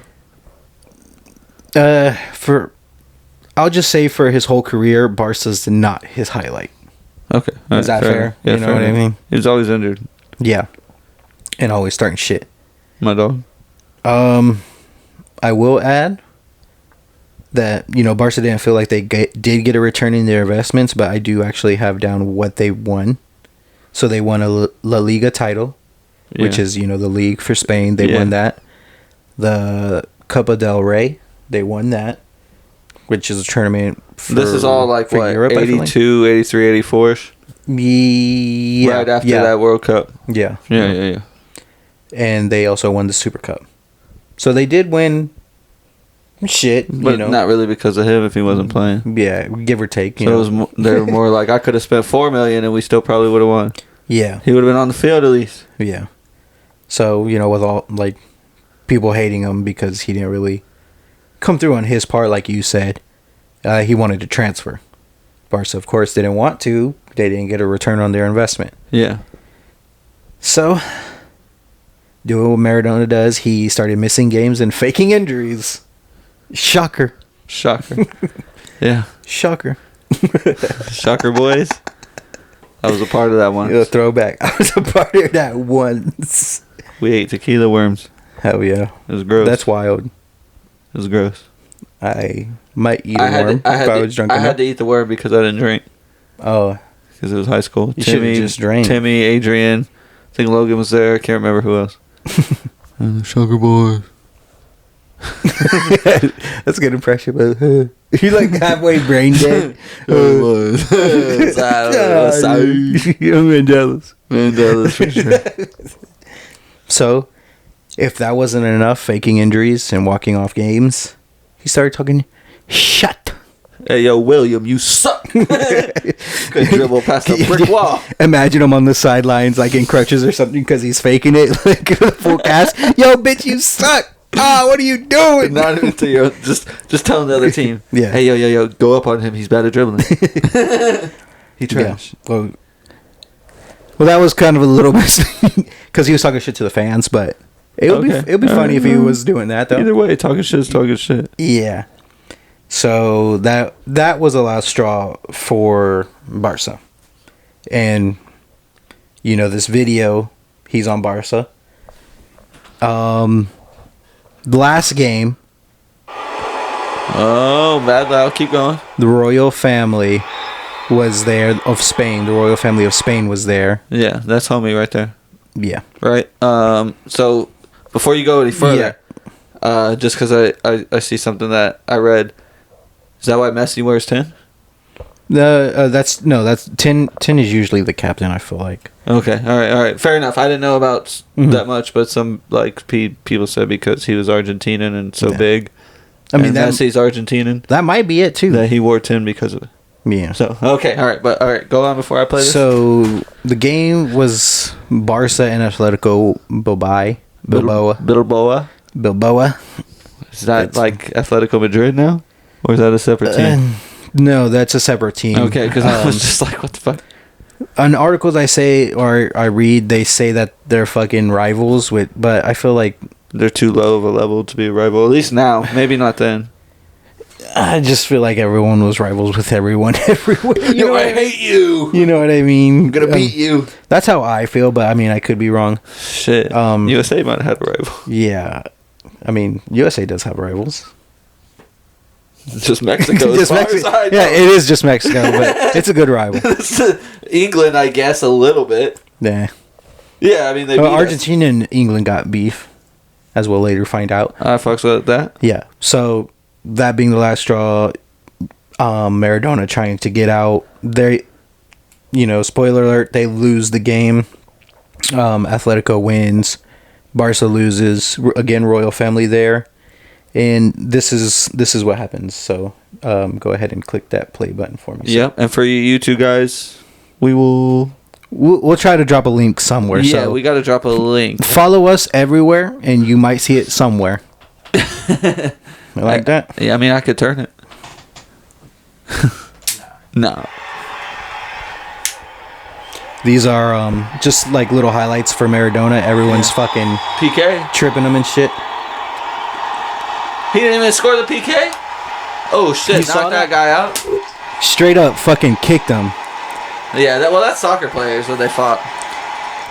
I'll just say for his whole career, Barca's not his highlight. Okay. Is that fair? Yeah, you know what I mean? He was always injured. Yeah. And always starting shit. My dog. I will add that, Barca didn't feel like they did get a return in their investments, but I do actually have down what they won. So they won a La Liga title, which is, the league for Spain. They won that. The Copa del Rey, they won that, which is a tournament for this is all like, what, Europe, 82, 83, 84-ish? Yeah. Right after that World Cup. Yeah. Yeah. And they also won the Super Cup. So they did win shit, but not really because of him if he wasn't playing. Yeah, give or take. So they were more like, I could have spent $4 million and we still probably would have won. Yeah. He would have been on the field at least. Yeah. So, with all, like, people hating him because he didn't really come through on his part, like you said, he wanted to transfer. Barca, of course, didn't want to. They didn't get a return on their investment. Yeah. So, doing what Maradona does, he started missing games and faking injuries. Shocker. Yeah. Shocker. Shocker, boys. I was a part of that once. A throwback. I was a part of that once. We ate tequila worms. Hell yeah. It was gross. That's wild. It was gross. I might eat a worm if I was drunk enough. I had to eat the worm because I didn't drink. Oh. Because it was high school. You should have just drank. Timmy, Adrian. I think Logan was there. I can't remember who else. And the Sugar Boys. That's a good impression, but you're like halfway brain dead. I'm jealous. Mandela's for sure. So, if that wasn't enough, faking injuries and walking off games, he started talking shut. Hey, yo, William, you suck. Could dribble past a brick wall. Imagine him on the sidelines, like in crutches or something, because he's faking it, like full cast. Yo, bitch, you suck. What are you doing? Not even to your just telling the other team. Yeah. Hey, yo, go up on him. He's bad at dribbling. He trash. Yeah. Well, that was kind of a little bit because he was talking shit to the fans, but it would be funny if he was doing that though. Either way, talking shit is talking shit. Yeah. So that was the last straw for Barca. And this video, he's on Barca. The last game. Oh, bad loud. Keep going. The royal family was there of Spain. The royal family of Spain was there. Yeah, that's homie right there. Yeah. Right. So before you go any further, just because I see something that I read. Is that why Messi wears 10? That's 10 is usually the captain, I feel like. Okay, all right, fair enough. I didn't know about that much, but some people said because he was Argentinian and so big. I mean, Messi's Argentinian. That might be it too. That he wore 10 because of it. Yeah. So okay, all right, go on before I play this. So the game was Barca and Atletico Bilbao. Is that like Atletico Madrid now? Or is that a separate team? No, that's a separate team. Okay, because I was just like, what the fuck? On articles I read, they say that they're fucking rivals but I feel like they're too low of a level to be a rival. At least now, maybe not then. I just feel like everyone was rivals with everyone everywhere. I hate you. You know what I mean? I'm gonna beat you. That's how I feel, but I mean, I could be wrong. Shit. USA might have a rival. Yeah, I mean, USA does have rivals. It's just Mexico. Just Mexico. Yeah, it is just Mexico, but it's a good rival. England, I guess, a little bit. Yeah. Yeah, I mean, Argentina and England got beef, as we'll later find out. I fucks with that. Yeah. So that being the last straw, Maradona trying to get out. They, spoiler alert, they lose the game. Atletico wins. Barca loses. Again, royal family there. And this is what happens. So go ahead and click that play button for me. Yep. And for you two guys, we'll try to drop a link somewhere. Yeah, so we got to drop a link. Follow us everywhere, and you might see it somewhere. Like that? Yeah, I mean, I could turn it. No. These are just like little highlights for Maradona. Everyone's fucking PK tripping him and shit. He didn't even score the PK? Oh shit, knocked that guy out. Straight up fucking kicked him. Yeah, that's soccer players when they fought.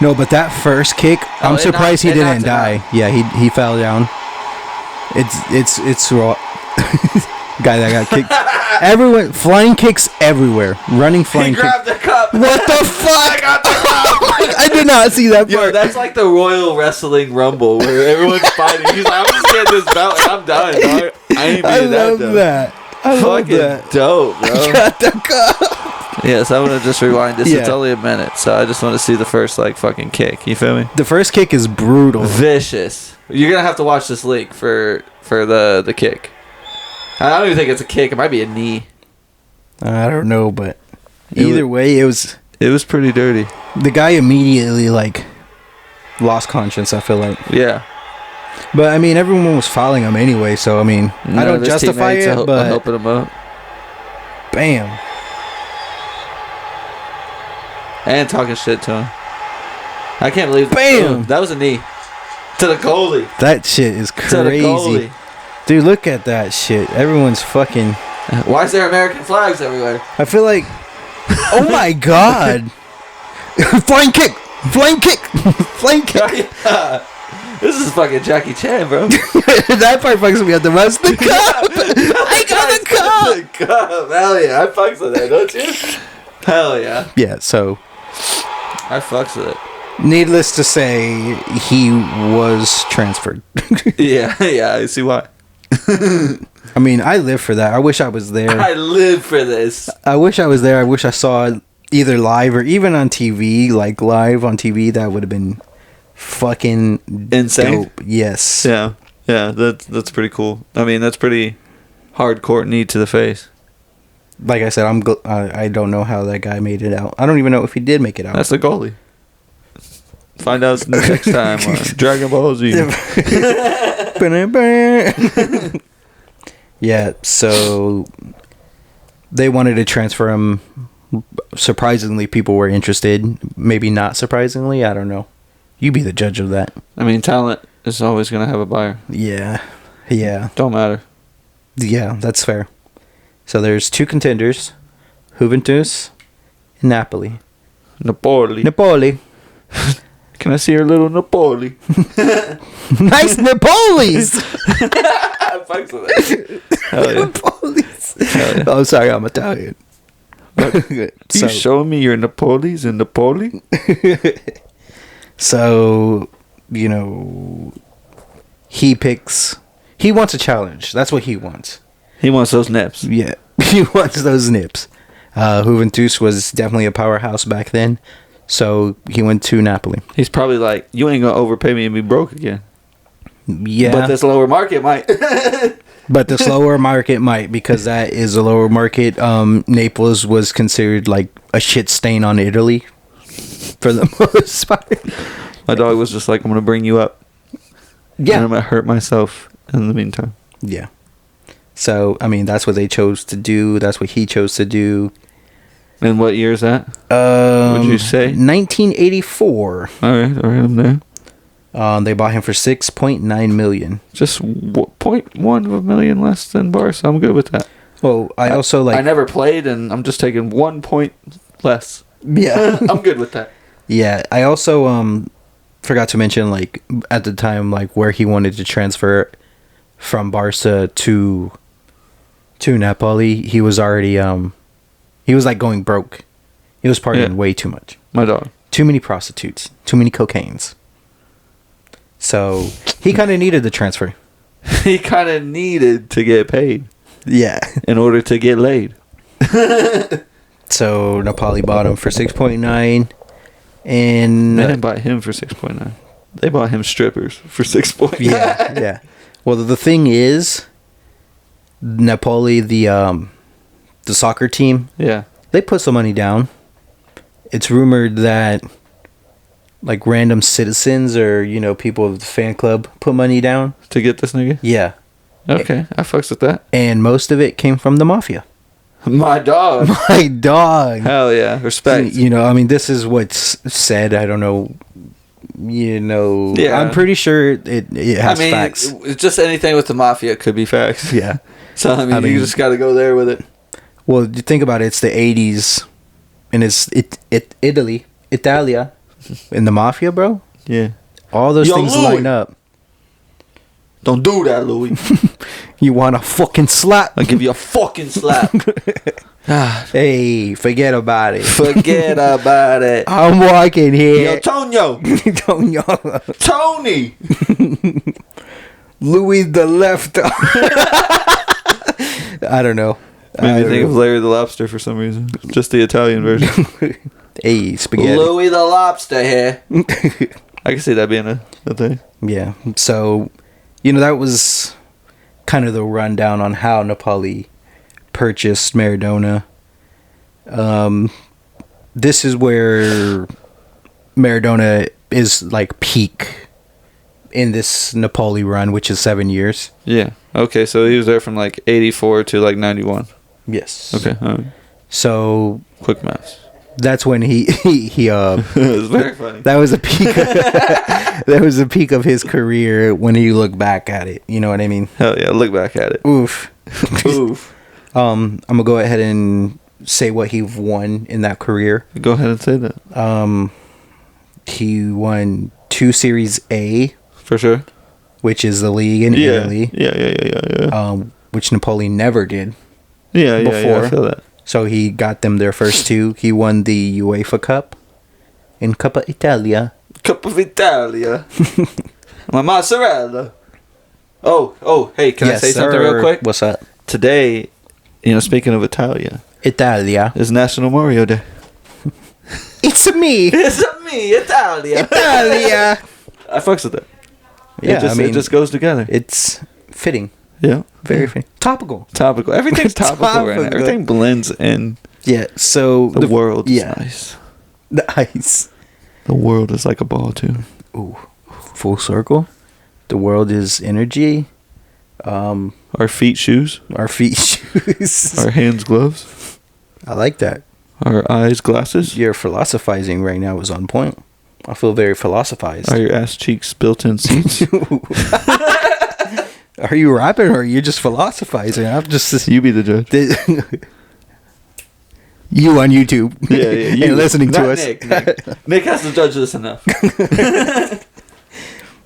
No, but that first kick, I'm surprised he didn't die. Yeah, he fell down. It's raw. Guy that got kicked. Everyone flying kicks everywhere. Running flying kicks. He grabbed the cup. What the fuck? I got the cup. I did not see that part. Yo, that's like the Royal Wrestling Rumble where everyone's fighting. He's like, I'm just getting this belt and I'm done, dog. I ain't being that. I love that. Fucking dope, bro. I got the cup. Yes, I'm gonna just rewind this. Yeah. It's only a minute, so I just want to see the first fucking kick. You feel me? The first kick is brutal, vicious. You're gonna have to watch this link for the kick. I don't even think it's a kick. It might be a knee. I don't know, but either way, it was pretty dirty. The guy immediately lost conscience. I feel like. Yeah. But I mean, everyone was following him anyway, so I mean, I don't justify it, but helping him up. Bam. And talking shit to him. I can't believe. Bam. That was a knee to the goalie. That shit is crazy. To the goalie. Dude, look at that shit. Everyone's fucking. Why is there American flags everywhere? I feel like. Oh my god. Flying kick. Flying kick. Flying kick. Yeah. This is fucking Jackie Chan, bro. That part fucks me up the most. The cup. I got the cup. The cup. Hell yeah. I fucks with that, don't you? Hell yeah. Yeah, so. I fucks with it. Needless to say, he was transferred. Yeah, I see why. I mean, I live for that. I wish I was there. I live for this. I wish I was there. I wish I saw it either live or even on TV, live on TV. That would have been fucking insane. Dope. Yes. Yeah, that's pretty cool. I mean, that's pretty hardcore knee to the face. like I said, I don't know how that guy made it out. I don't even know if he did make it out. That's the goalie. Find out next time on Dragon Ball Z. Yeah, so they wanted to transfer him. Surprisingly, people were interested. Maybe not surprisingly. I don't know. You be the judge of that. I mean, talent is always going to have a buyer. Yeah. Don't matter. Yeah, that's fair. So there's 2 contenders. Juventus and Napoli. Napoli. Can I see your little Napoli? Nice Napolis! Fucks with it. Hell yeah. Napolis. Hell yeah. Oh, sorry, I'm Italian. You showing me your Napolis in Napoli? So, he wants a challenge. That's what he wants. He wants those nips. Yeah, he wants those nips. Juventus was definitely a powerhouse back then, so he went to Napoli. He's probably like, you ain't going to overpay me and be broke again. Yeah. But this lower market might. But this lower market might, because that is a lower market. Naples was considered like a shit stain on Italy for the most part. My dog was just like, I'm going to bring you up. Yeah. And I'm going to hurt myself in the meantime. Yeah. So, I mean, that's what they chose to do. That's what he chose to do. And what year is that? Would you say? 1984. All right, I'm there. They bought him for $6.9 million. Just 0.1 of a million less than Barca. I'm good with that. Well, I also like. I never played, and I'm just taking 1 point less. Yeah, I'm good with that. Yeah, I also forgot to mention, like, at the time, like, where he wanted to transfer from Barca to Napoli. He was already he was like going broke. He was partying way too much. My dog. Too many prostitutes. Too many cocaines. So he kind of needed the transfer. He kind of needed to get paid. Yeah. In order to get laid. So Napoli bought him for 6.9, and they didn't buy him for 6.9. They bought him strippers for 6.9. Yeah. Well, the thing is, Napoli, the soccer team, they put some money down. It's rumored that like random citizens or people of the fan club put money down to get this nigga. Yeah. Okay, I fucks with that. And most of it came from the mafia. My dog. My dog. Hell yeah, respect. I mean, this is what's said. I don't know. I'm pretty sure it has facts. It's just anything with the mafia could be facts. Yeah. So I mean, you just got to go there with it. Well, you think about it. It's the 80s, and it's Italia, and the mafia, bro. Yeah. All those things Louis, line up. Don't do that, Louis. You want a fucking slap? I'll give you a fucking slap. Hey, forget about it. Forget about it. I'm walking here. Yo, Tonyo. Tony. Louis the left. I don't know. Made me think of Larry the Lobster for some reason. Just the Italian version. Hey, spaghetti. Louis the Lobster here. I can see that being a thing. Yeah. So, that was kind of the rundown on how Napoli purchased Maradona. This is where Maradona is like peak in this Napoli run, which is 7 years. Yeah. Okay, so he was there from like 84 to like 91. Yes. Okay. So quick maths. That's when he it was very funny. That was a peak. That was a peak of his career when you look back at it. You know what I mean? Hell yeah, look back at it. Oof. Oof. I'm gonna go ahead and say what he won in that career. Go ahead and say that. He won 2 Series A. For sure. Which is the league in Italy. Yeah. Which Napoli never did. Yeah, I feel that. So he got them their first 2. He won the UEFA Cup in Coppa Italia. Cup of Italia. My mozzarella. Oh, hey, can I say something real quick? What's up? Today, speaking of Italia, is National Mario Day. It's me, Italia. Italia. I fucks with that. Yeah, it just goes together. It's fitting. Yeah. Very funny. Topical. Everything's topical right now. Everything blends in. Yeah, so... The world is nice. The ice. The world is like a ball, too. Ooh. Full circle. The world is energy. Our feet shoes. Our feet shoes. Our hands gloves. I like that. Our eyes glasses. Your philosophizing right now is on point. I feel very philosophized. Are your ass cheeks built-in seats? Are you rapping or are you just philosophizing? I'm just... You be the judge. You on YouTube. Yeah, you. And listening to us. Nick has to judge this enough.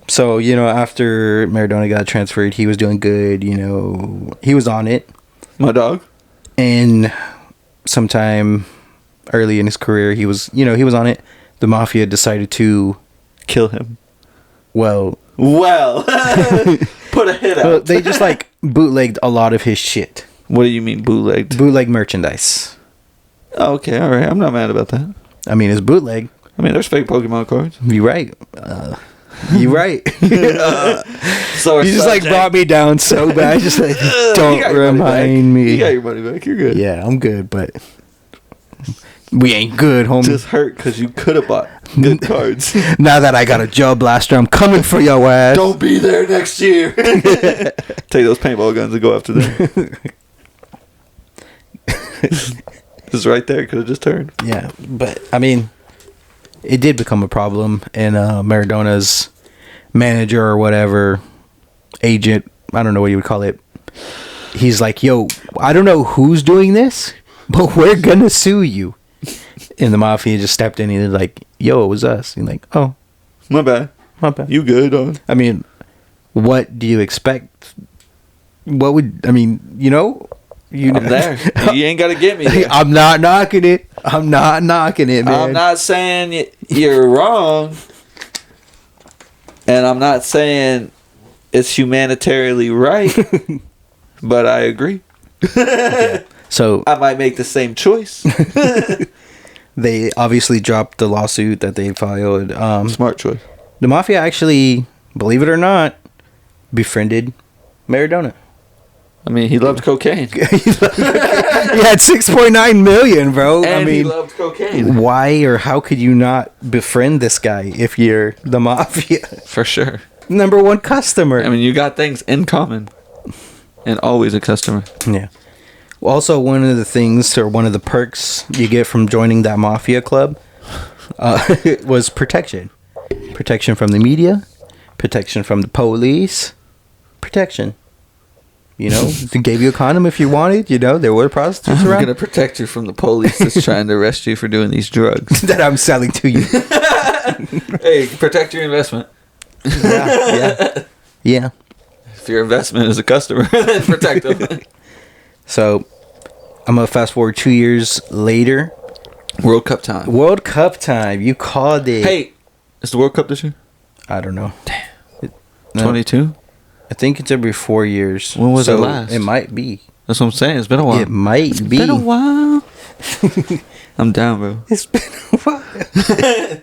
So, after Maradona got transferred, he was doing good, he was on it. My dog. And sometime early in his career, he was on it. The mafia decided to kill him. Well, put a hit out. Well, they just bootlegged a lot of his shit. What do you mean bootlegged? Bootleg merchandise. Oh, okay, all right. I'm not mad about that. I mean, it's bootleg. I mean, there's fake Pokemon cards. You're right. You're right. So you just brought me down so bad. Just don't remind me. You got your money back. You're good. Yeah, I'm good, but we ain't good, homie. Just hurt because you could have bought good cards. Now that I got a Gel Blaster, I'm coming for your ass. Don't be there next year. Take those paintball guns and go after them. Just right there. Could have just turned. Yeah, but I mean, it did become a problem, and Maradona's manager or whatever, agent, I don't know what you would call it, he's like, yo, I don't know who's doing this, but we're gonna sue you. And the mafia just stepped in and they're like, yo, it was us. And like, oh, my bad. You good, dog? I mean, what do you expect? What would, I mean, I'm there. You ain't got to get me there. I'm not knocking it. Man. I'm not saying you're wrong. And I'm not saying it's humanitarily right. But I agree. Okay. So I might make the same choice. They obviously dropped the lawsuit that they filed. Smart choice. The mafia actually, believe it or not, befriended Maradona. I mean, he loved cocaine. He had 6.9 million, bro. And I mean, he loved cocaine. Why or how could you not befriend this guy if you're the mafia? For sure. Number one customer. I mean, you got things in common. And always a customer. Yeah. Also, one of the things or one of the perks you get from joining that mafia club was protection. Protection from the media. Protection from the police. Protection. They gave you a condom if you wanted. There were prostitutes around. I'm going to protect you from the police that's trying to arrest you for doing these drugs. That I'm selling to you. Hey, protect your investment. Yeah. If your investment is a customer, then protect them. So, I'm going to fast forward 2 years later. World Cup time. You called it. Hey, is the World Cup this year? I don't know. Damn. 22? I think it's every 4 years. When was it last? It might be. That's what I'm saying. It's been a while. It might be. It's been a while. I'm down, bro. It's been a while.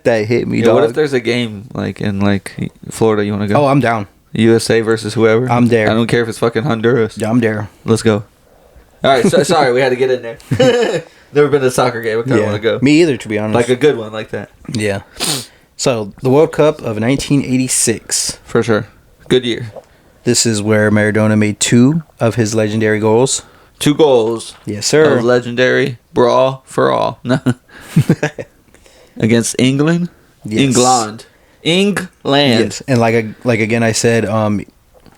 That hit me, dog. What if there's a game in Florida you want to go? Oh, I'm down. USA versus whoever? I'm there. I don't care if it's fucking Honduras. Yeah, I'm there. Let's go. All right. Sorry, we had to get in there. Never been to a soccer game. I kind of want to go. Me either, to be honest. Like a good one like that. Yeah. So, the World Cup of 1986. For sure. Good year. This is where Maradona made 2 of his legendary goals. 2 goals. Yes, sir. Of legendary brawl for all. Against England? Yes. England. Yes. And like again I said,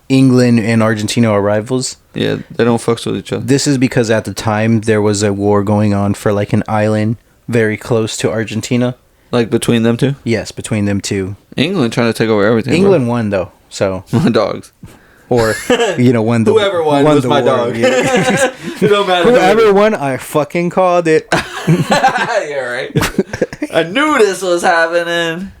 England and Argentina are rivals. Yeah, they don't fucks with each other. This is because at the time there was a war going on for an island very close to Argentina. Like between them two? Yes, between them two. England trying to take over everything. England won though, so my dogs. Or won the whoever won was my war. dog. Yeah. It don't matter. Whoever won, I fucking called it. Yeah, right. I knew this was happening.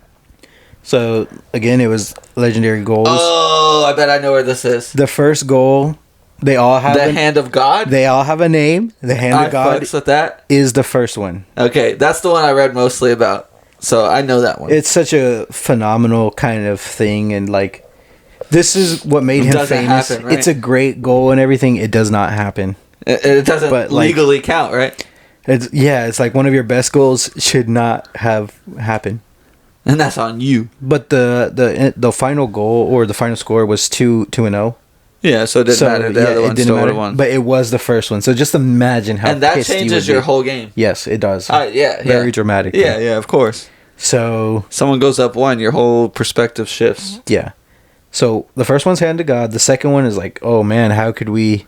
So again, it was legendary goals. Oh, I bet I know where this is. The first goal, they all have the hand of God. They all have a name. The hand of God fucks with that. Is the first one. Okay, that's the one I read mostly about. So I know that one. It's such a phenomenal kind of thing, and This is what made him famous. Happen, right? It's a great goal and everything. It does not happen. It doesn't legally count, right? It's like one of your best goals should not have happened. And that's on you. But the final goal or the final score was 2-0. Yeah, so it didn't matter. The other one still would have won. But it was the first one. So just imagine how. And that changes your whole game. Yes, it does. Very dramatic. Yeah, of course. So someone goes up one, your whole perspective shifts. Yeah. So the first one's hand to God. The second one is like, oh man, how could we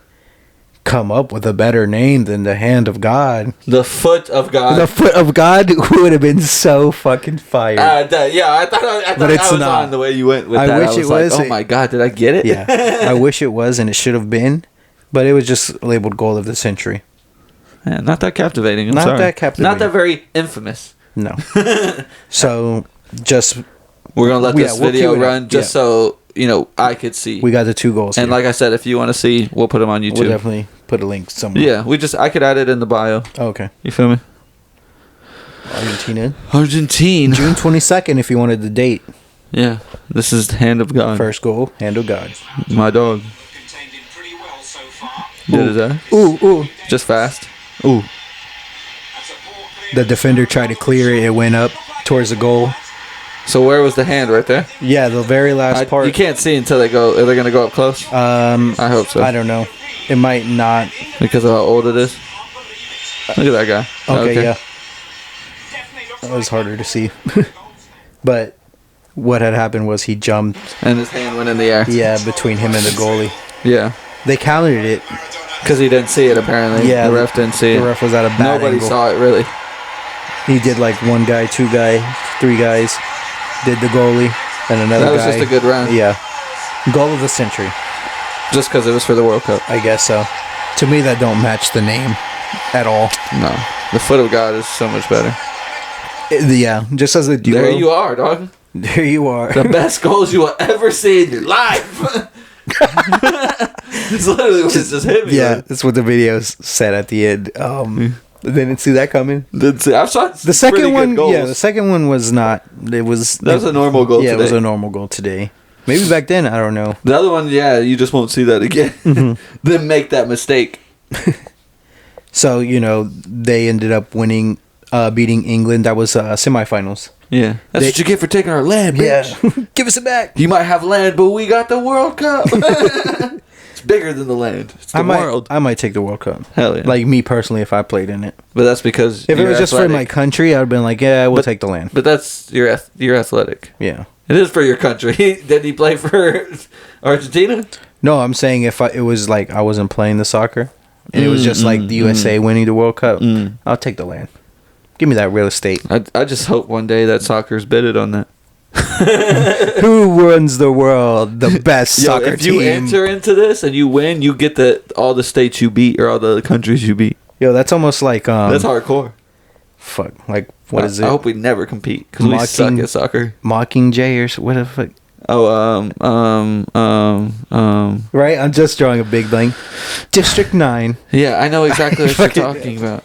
come up with a better name than the hand of God? The foot of God. The foot of God would have been so fucking fire. I thought I was on the way you went with that. I wish it was. Like, oh my God, did I get it? Yeah. I wish it was, and it should have been, but it was just labeled goal of the century. Yeah, not that captivating. Not that captivating. Not that very infamous. No. So just we're gonna let this video run just so I could see. We got the 2 goals. And here. like I said, if you want to see, we'll put them on YouTube. We'll definitely put a link somewhere. Yeah, I could add it in the bio. Oh, okay. You feel me? Argentina. June 22nd. If you wanted the date. Yeah, this is the hand of God. First goal, hand of God. My dog. Did that? Ooh. Just fast. Ooh. The defender tried to clear it. It went up towards the goal. So where was the hand? Right there? Yeah, the very last part. You can't see until they go. Are they going to go up close? I hope so. I don't know. It might not. Because of how old it is? Look at that guy. Okay, yeah. That was harder to see. But what had happened was he jumped. And his hand went in the air. Yeah, between him and the goalie. Yeah. They counted it. Because he didn't see it, apparently. Yeah. The ref didn't see it. The ref was at a bad Nobody angle. saw it, really. He did like 1 guy, 2 guy, 3 guys. Did the goalie and another guy. That was just a good round. Yeah. Goal of the century. Just because it was for the World Cup. I guess so. To me, that don't match the name at all. No. The foot of God is so much better. Yeah. Just as a duo. There you are, dog. There you are. The best goals you will ever see in your life. It's literally what just hit me. Yeah, that's what the video said at the end. Didn't see that coming. I've saw the second one. Yeah, the second one was not. That was a normal goal. Yeah, today. It was a normal goal today. Maybe back then, I don't know. The other one, yeah, you just won't see that again. Mm-hmm. Then make that mistake. So they ended up winning, beating England. That was semifinals. Yeah, that's what you get for taking our land, bitch. Yeah, give us it back. You might have land, but we got the World Cup. It's bigger than the land. It's the world. I might take the World Cup. Hell yeah. Like me personally, if I played in it. But that's because if it was just for my country, I'd have been like, yeah, we'll take the land. But that's you're athletic. Yeah, it is for your country. Did he play for Argentina? No, I'm saying if it was like I wasn't playing the soccer, and it was just like the USA winning the World Cup, I'll take the land. Give me that real estate. I just hope one day that soccer's bidded on that. Who runs the world? The best soccer team. If you enter into this and you win, you get all the states you beat or all the countries you beat. Yo, that's almost like that's hardcore. Fuck, like what is it? I hope we never compete because we suck at soccer. Mockingjay or what the fuck? Oh, right. I'm just drawing a big blank. District 9. Yeah, I know exactly what you're talking about.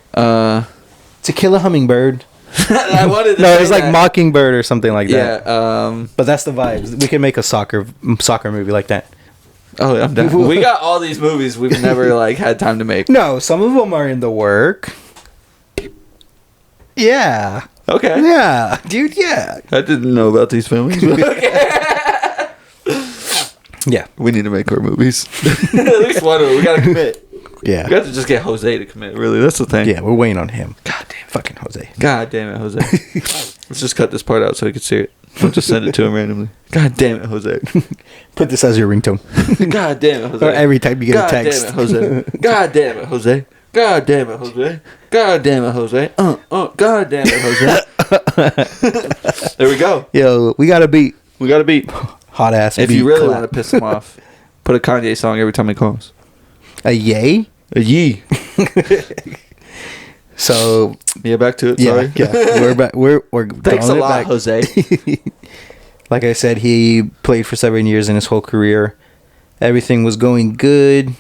To Kill a Hummingbird. I wanted to no, it was like Mockingbird or something like that. Yeah. But that's the vibes. We can make a soccer movie like that. Oh, I'm down. We got all these movies we've never had time to make. No, some of them are in the work. Yeah. Okay. Yeah, dude. Yeah. I didn't know about these films. Yeah. We need to make our movies. At least one of them. We gotta commit. Yeah. We have to just get Jose to commit, really. That's the thing. Yeah, we're waiting on him. God damn. Fucking Jose. God damn it, Jose. Let's just cut this part out so he can see it. We'll just send it to him randomly. God damn it, Jose. Put this as your ringtone. God damn it, Jose. Or every time you get a text. God damn it, Jose. God damn it, Jose. God damn it, Jose. God damn it, Jose. God damn it, Jose. There we go. Yo, we got a beat. We got a beat. Hot ass if beat. You really want to piss him off, put a Kanye song every time he calls. A yay? A yee. So yeah, back to it. Sorry. Yeah, we're back. We're thanks a lot, back. Jose. Like I said, he played for 7 years in his whole career. Everything was going good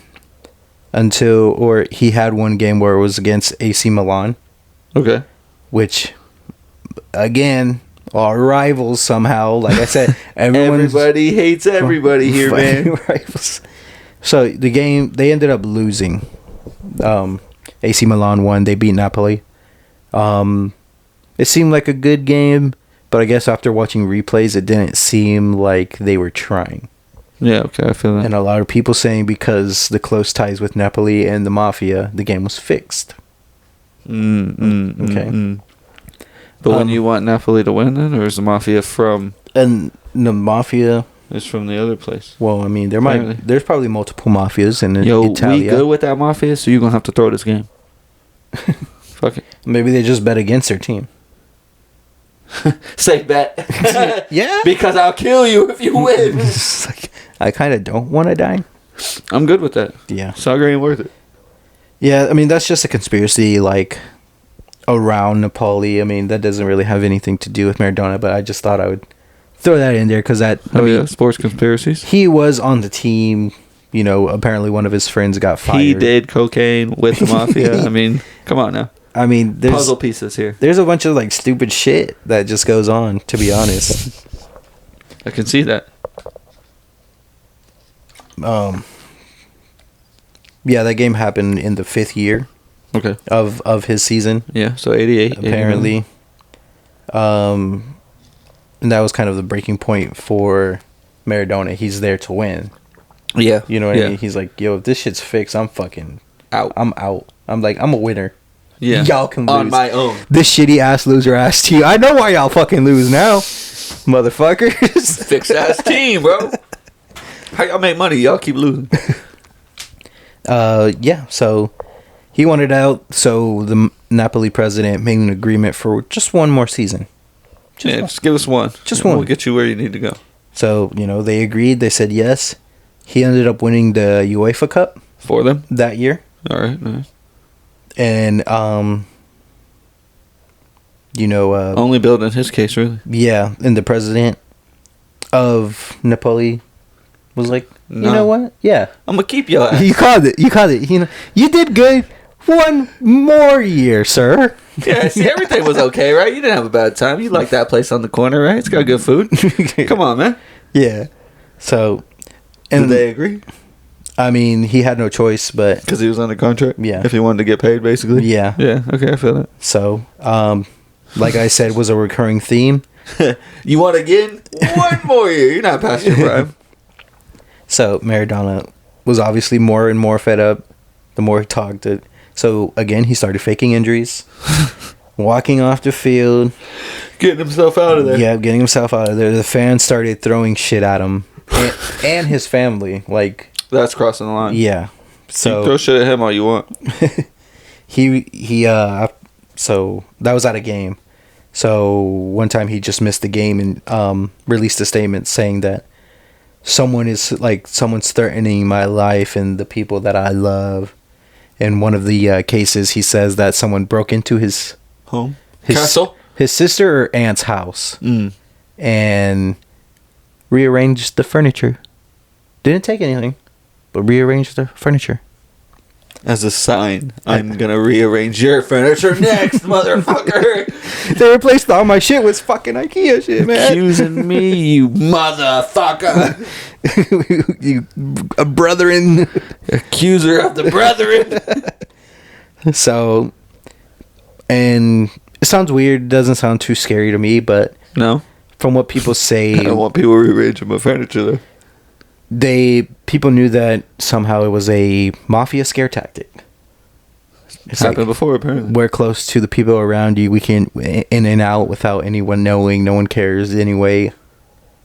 until he had one game where it was against AC Milan. Okay. Which, again, are rivals somehow. Like I said, everybody hates everybody here, man. Rivals. So the game, they ended up losing. AC Milan won. They beat Napoli. It seemed like a good game, but I guess after watching replays, it didn't seem like they were trying. Yeah, okay, I feel that. And a lot of people saying because the close ties with Napoli and the Mafia, the game was fixed. Okay. But when you want Napoli to win, then, or is the Mafia from? And the Mafia is from the other place. Well, I mean, there's probably multiple mafias in We Italia. good with that Mafia, so you're gonna have to throw this game. Fuck it. Maybe they just bet against their team. Safe bet. Yeah. Because I'll kill you if you win. I kind of don't want to die. I'm good with that. Yeah. Soccer ain't worth it. Yeah, I mean, that's just a conspiracy, like, around Napoli. I mean, that doesn't really have anything to do with Maradona, but I just thought I would throw that in there because sports conspiracies. He was on the team. You know, apparently one of his friends got fired. He did cocaine with the Mafia. I mean, come on now. I mean, there's puzzle pieces here. There's a bunch of, like, stupid shit that just goes on, to be honest. I can see that. Yeah, that game happened in the 5th year. Okay. Of his season. Yeah, so 88. Apparently. 89. And that was kind of the breaking point for Maradona. He's there to win. Yeah. You know what I mean? He's like, yo, if this shit's fixed, I'm fucking out. I'm out. I'm like, I'm a winner. Yeah. Y'all can lose. On my own. This shitty ass loser ass team. I know why y'all fucking lose now. Motherfuckers. Fixed ass team, bro. How y'all make money? Y'all keep losing. Yeah, so he wanted out, so the Napoli president made an agreement for just one more season. Just give us one. Just one. We'll get you where you need to go. So, you know, they agreed. They said yes. He ended up winning the UEFA Cup. For them? That year. All right, nice. And, you know... only building his case, really. Yeah, and the president of Napoli was like, no. You know what? Yeah. I'm going to keep your ass. You called it. You know, you did good. One more year, sir. Yeah, see, everything was okay, right? You didn't have a bad time. You like that place on the corner, right? It's got good food. Come on, man. Yeah. So, and did they agree? I mean, he had no choice, but because he was under contract. Yeah. If he wanted to get paid, basically. Yeah. Yeah. Okay, I feel that. So, like I said, was a recurring theme. You want again? One more year. You're not past your prime. So Maradona was obviously more and more fed up the more he talked. So again, he started faking injuries, walking off the field, getting himself out of there. Yeah, getting himself out of there. The fans started throwing shit at him and his family. Like, that's crossing the line. Yeah. So you throw shit at him all you want. So that was at a game. So one time he just missed the game and released a statement saying that someone's threatening my life and the people that I love. In one of the cases, he says that someone broke into his home, castle, his sister or aunt's house, and rearranged the furniture. Didn't take anything, but rearranged the furniture. As a sign, I'm gonna rearrange your furniture next, motherfucker. They replaced all my shit with fucking IKEA shit, man. Accusing me, you motherfucker. You a brethren. Accuser of the brethren. So, and it sounds weird. Doesn't sound too scary to me, but no. From what people say, I don't want people rearranging my furniture though. People knew that somehow it was a mafia scare tactic. It's happened before, apparently. We're close to the people around you. We can in and out without anyone knowing. No one cares anyway.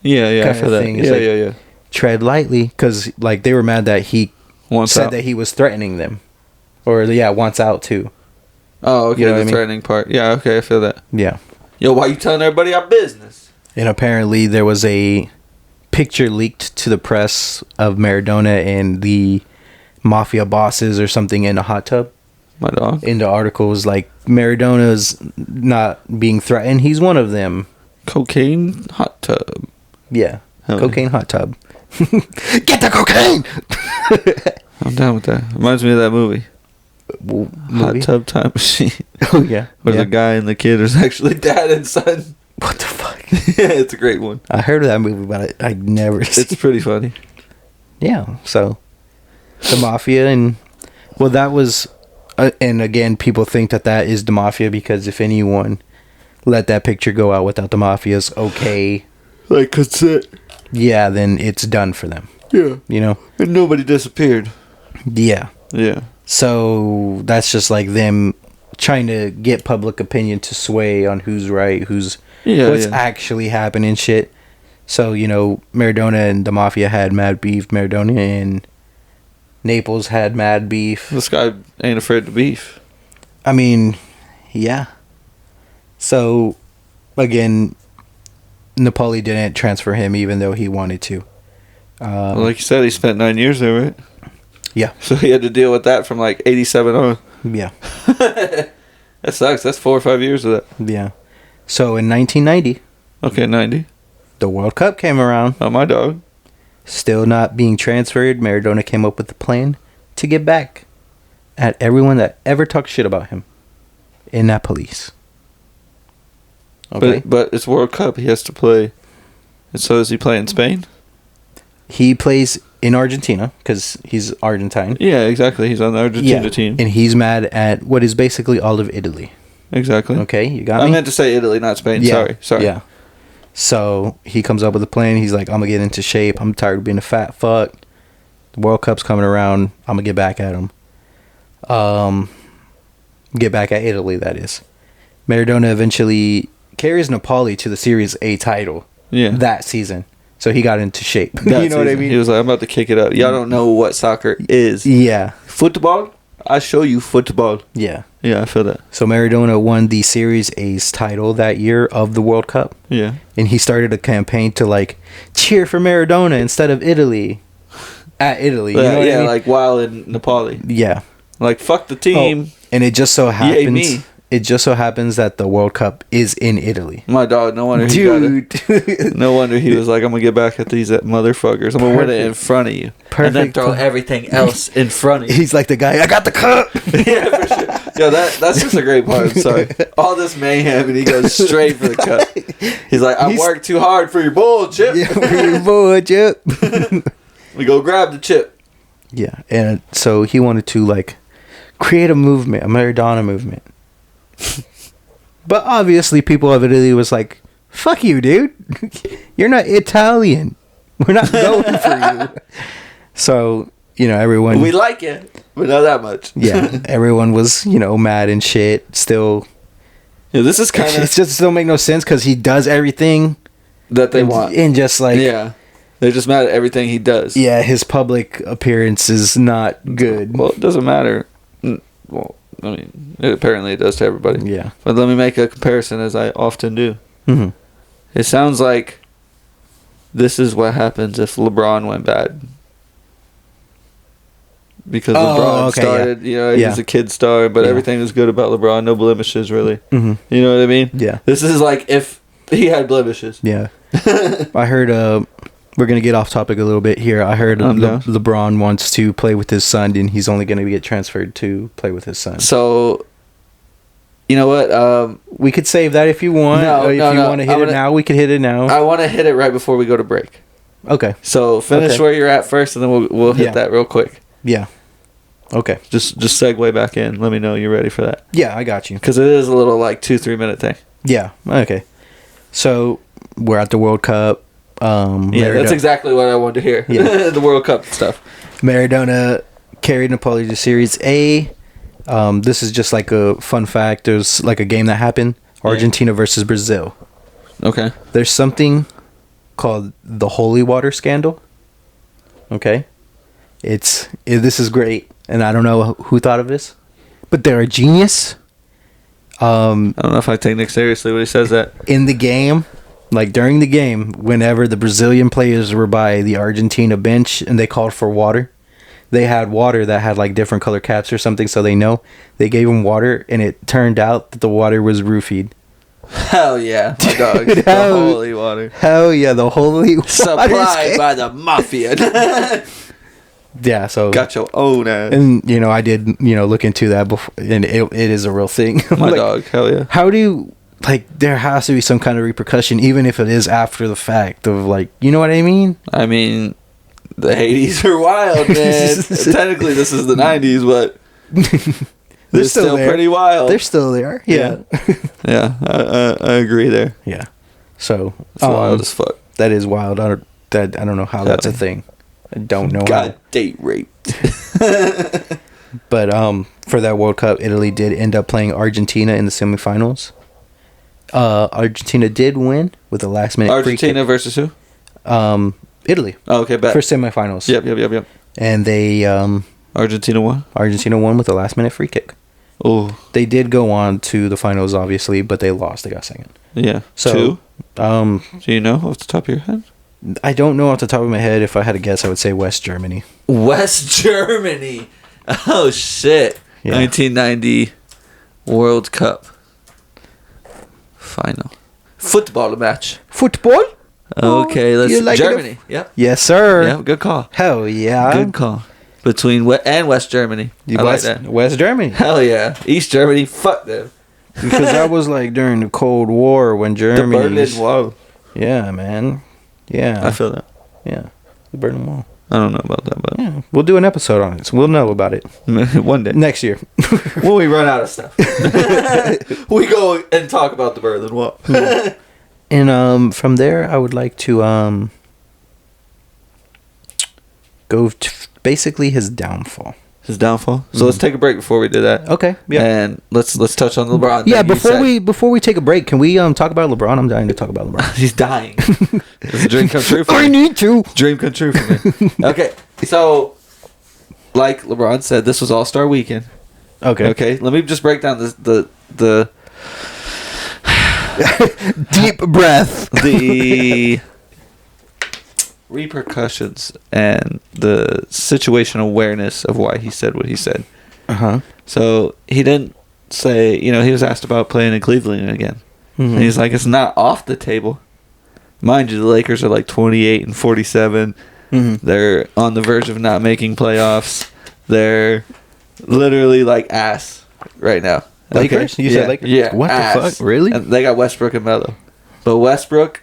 Yeah, I feel that. Yeah. Tread lightly, because like they were mad that he said that he was threatening them, or wants out too. Oh, okay, the threatening part. Yeah, okay, I feel that. Yeah. Yo, why you telling everybody our business? And apparently there was a picture leaked to the press of Maradona and the mafia bosses or something in a hot tub. My dog. In the article was like, Maradona's not being threatened. He's one of them. Cocaine hot tub. Yeah. Cocaine hot tub. Get the cocaine! I'm down with that. Reminds me of that movie. Hot Tub Time Machine. Oh, yeah. Where the guy and the kid is actually dad and son. What the fuck? Yeah, it's a great one. I heard of that movie, but I never seen It's pretty funny. Yeah, so the mafia, and well, that was, and again, people think that is the mafia because if anyone let that picture go out without the mafia's okay, like consent, yeah, then it's done for them. Yeah, you know, and nobody disappeared. Yeah, yeah. So that's just like them trying to get public opinion to sway on who's right, what's actually happening, shit. So, you know, Maradona and the Mafia had mad beef. Maradona and Naples had mad beef. This guy ain't afraid to beef. I mean, yeah. So, again, Napoli didn't transfer him even though he wanted to. Well, like you said, he spent 9 years there, right? Yeah. So he had to deal with that from like 87 on. Yeah. That sucks. That's 4 or 5 years of that. Yeah. So, in 1990... Okay, 90. The World Cup came around. Oh, my dog. Still not being transferred, Maradona came up with a plan to get back at everyone that ever talked shit about him in that police. Okay. But it's World Cup. He has to play. And so does he play in Spain? He plays in Argentina because he's Argentine. Yeah, exactly. He's on the Argentina team. And he's mad at what is basically all of Italy. Exactly. Okay, you got me? I meant to say Italy, not Spain. Yeah. Sorry. Yeah. So he comes up with a plan. He's like, I'm going to get into shape. I'm tired of being a fat fuck. The World Cup's coming around. I'm going to get back at him. Get back at Italy, that is. Maradona eventually carries Napoli to the Series A title that season. So he got into shape. You know what I mean? He was like, I'm about to kick it up. Y'all don't know what soccer is. Yeah. Football? I show you football. Yeah. Yeah, I feel that. So Maradona won the Series A's title that year of the World Cup. Yeah. And he started a campaign to, like, cheer for Maradona instead of Italy. At Italy. You know what I mean? Like while in Napoli. Yeah. Like, fuck the team. Oh, and it just so happens... Yay, me. It just so happens that the World Cup is in Italy. My dog, no wonder he got it. No wonder he was like, I'm going to get back at these motherfuckers. I'm going to win it in front of you. Perfect. And then throw everything else in front of you. He's like the guy, I got the cup. Yeah, for sure. Yo, that's just a great part. I'm sorry. All this mayhem, and he goes straight for the cup. He's like, I worked too hard for your bull, Chip. Yeah, for your bull, Chip. We go grab the chip. Yeah, and so he wanted to, like, create a movement, a Maradona movement. But obviously people of Italy was like, fuck you, dude. You're not Italian. We're not going for you. So, you know, everyone... We like it, but not that much. Yeah, everyone was, you know, mad and shit. Still... Yeah, this is kind of... It just don't make no sense because he does everything... that they want. And just like... Yeah. They're just mad at everything he does. Yeah, his public appearance is not good. Well, it doesn't matter. Well... I mean, apparently it does to everybody. Yeah. But let me make a comparison, as I often do. Mm-hmm. It sounds like this is what happens if LeBron went bad. Because LeBron started, you know, he's a kid star, but everything is good about LeBron. No blemishes, really. Mm-hmm. You know what I mean? Yeah. This is like if he had blemishes. Yeah. I heard... We're going to get off topic a little bit here. I heard LeBron wants to play with his son, and he's only going to get transferred to play with his son. So, you know what? We could save that if you want. If you want to hit it now, we could hit it now. I want to hit it right before we go to break. Okay. So, finish where you're at first, and then we'll hit that real quick. Yeah. Okay. Just segue back in. Let me know you're ready for that. Yeah, I got you. Because it is a little, like, 2-3 minute thing. Yeah. Okay. So, we're at the World Cup. That's exactly what I wanted to hear. Yeah. The World Cup stuff. Maradona carried Napoli to Series A. This is just like a fun fact. There's like a game that happened. Argentina versus Brazil. Okay. There's something called the holy water scandal. Okay. This is great. And I don't know who thought of this, but they're a genius. I don't know if I take Nick seriously when he says that. In the game, like during the game, whenever the Brazilian players were by the Argentina bench and they called for water, they had water that had like different color caps or something, so they gave them water, and it turned out that the water was roofied. Hell yeah, my dog. The holy water. Hell yeah, the holy water. Supplied by the mafia. Yeah, so got your own ass. And you know, I did look into that before, and it is a real thing. My dog, hell yeah. How do like, there has to be some kind of repercussion, even if it is after the fact of, like, you know what I mean? I mean, the 80s are wild, man. Technically, this is the 90s, but they're still pretty wild. They're still there. Yeah. Yeah, I agree there. Yeah. So, it's wild as fuck. That is wild. I don't know how that's a thing. I don't know how. Date raped. But for that World Cup, Italy did end up playing Argentina in the semifinals. Argentina did win with a last minute Argentina versus who? Italy. Oh, okay, bet. For semifinals. Yep. And they Argentina won? Argentina won with a last minute free kick. Oh. They did go on to the finals, obviously, but they lost. They got second. Yeah. So, two? Do you know off the top of your head? I don't know off the top of my head. If I had to guess, I would say West Germany. West Germany. Oh, shit. Yeah. 1990 World Cup. Final. Football match. Football? Okay, let's... like Germany. Yep. Yes, sir. Yeah, good call. Hell yeah. Good call. Between West Germany. I like that. West Germany. Hell yeah. East Germany, fuck them. Because that was like during the Cold War when Germany... The Berlin Wall. Yeah, man. Yeah. I feel that. Yeah. The Berlin Wall. I don't know about that, but... Yeah. We'll do an episode on it, so we'll know about it. One day. Next year. When we run out of stuff. We go and talk about the Berlin Wall. And from there, I would like to go to basically his downfall. His downfall. So let's take a break before we do that. Okay. Yeah. And let's touch on LeBron. Yeah. Before we take a break, can we talk about LeBron? I'm dying to talk about LeBron. He's dying. It's a dream come true for me. I need to. Dream come true for me. Okay. So, like LeBron said, this was All-Star Weekend. Okay. Okay. Let me just break down the deep breath. The repercussions and the situation awareness of why he said what he said. So he didn't say, he was asked about playing in Cleveland again. And he's like, it's not off the table. Mind you, the Lakers are like 28-47. They're on the verge of not making playoffs. They're literally like ass right now. Lakers? Okay? You said Lakers? Yeah. What the fuck? Really? And they got Westbrook and Melo. But Westbrook,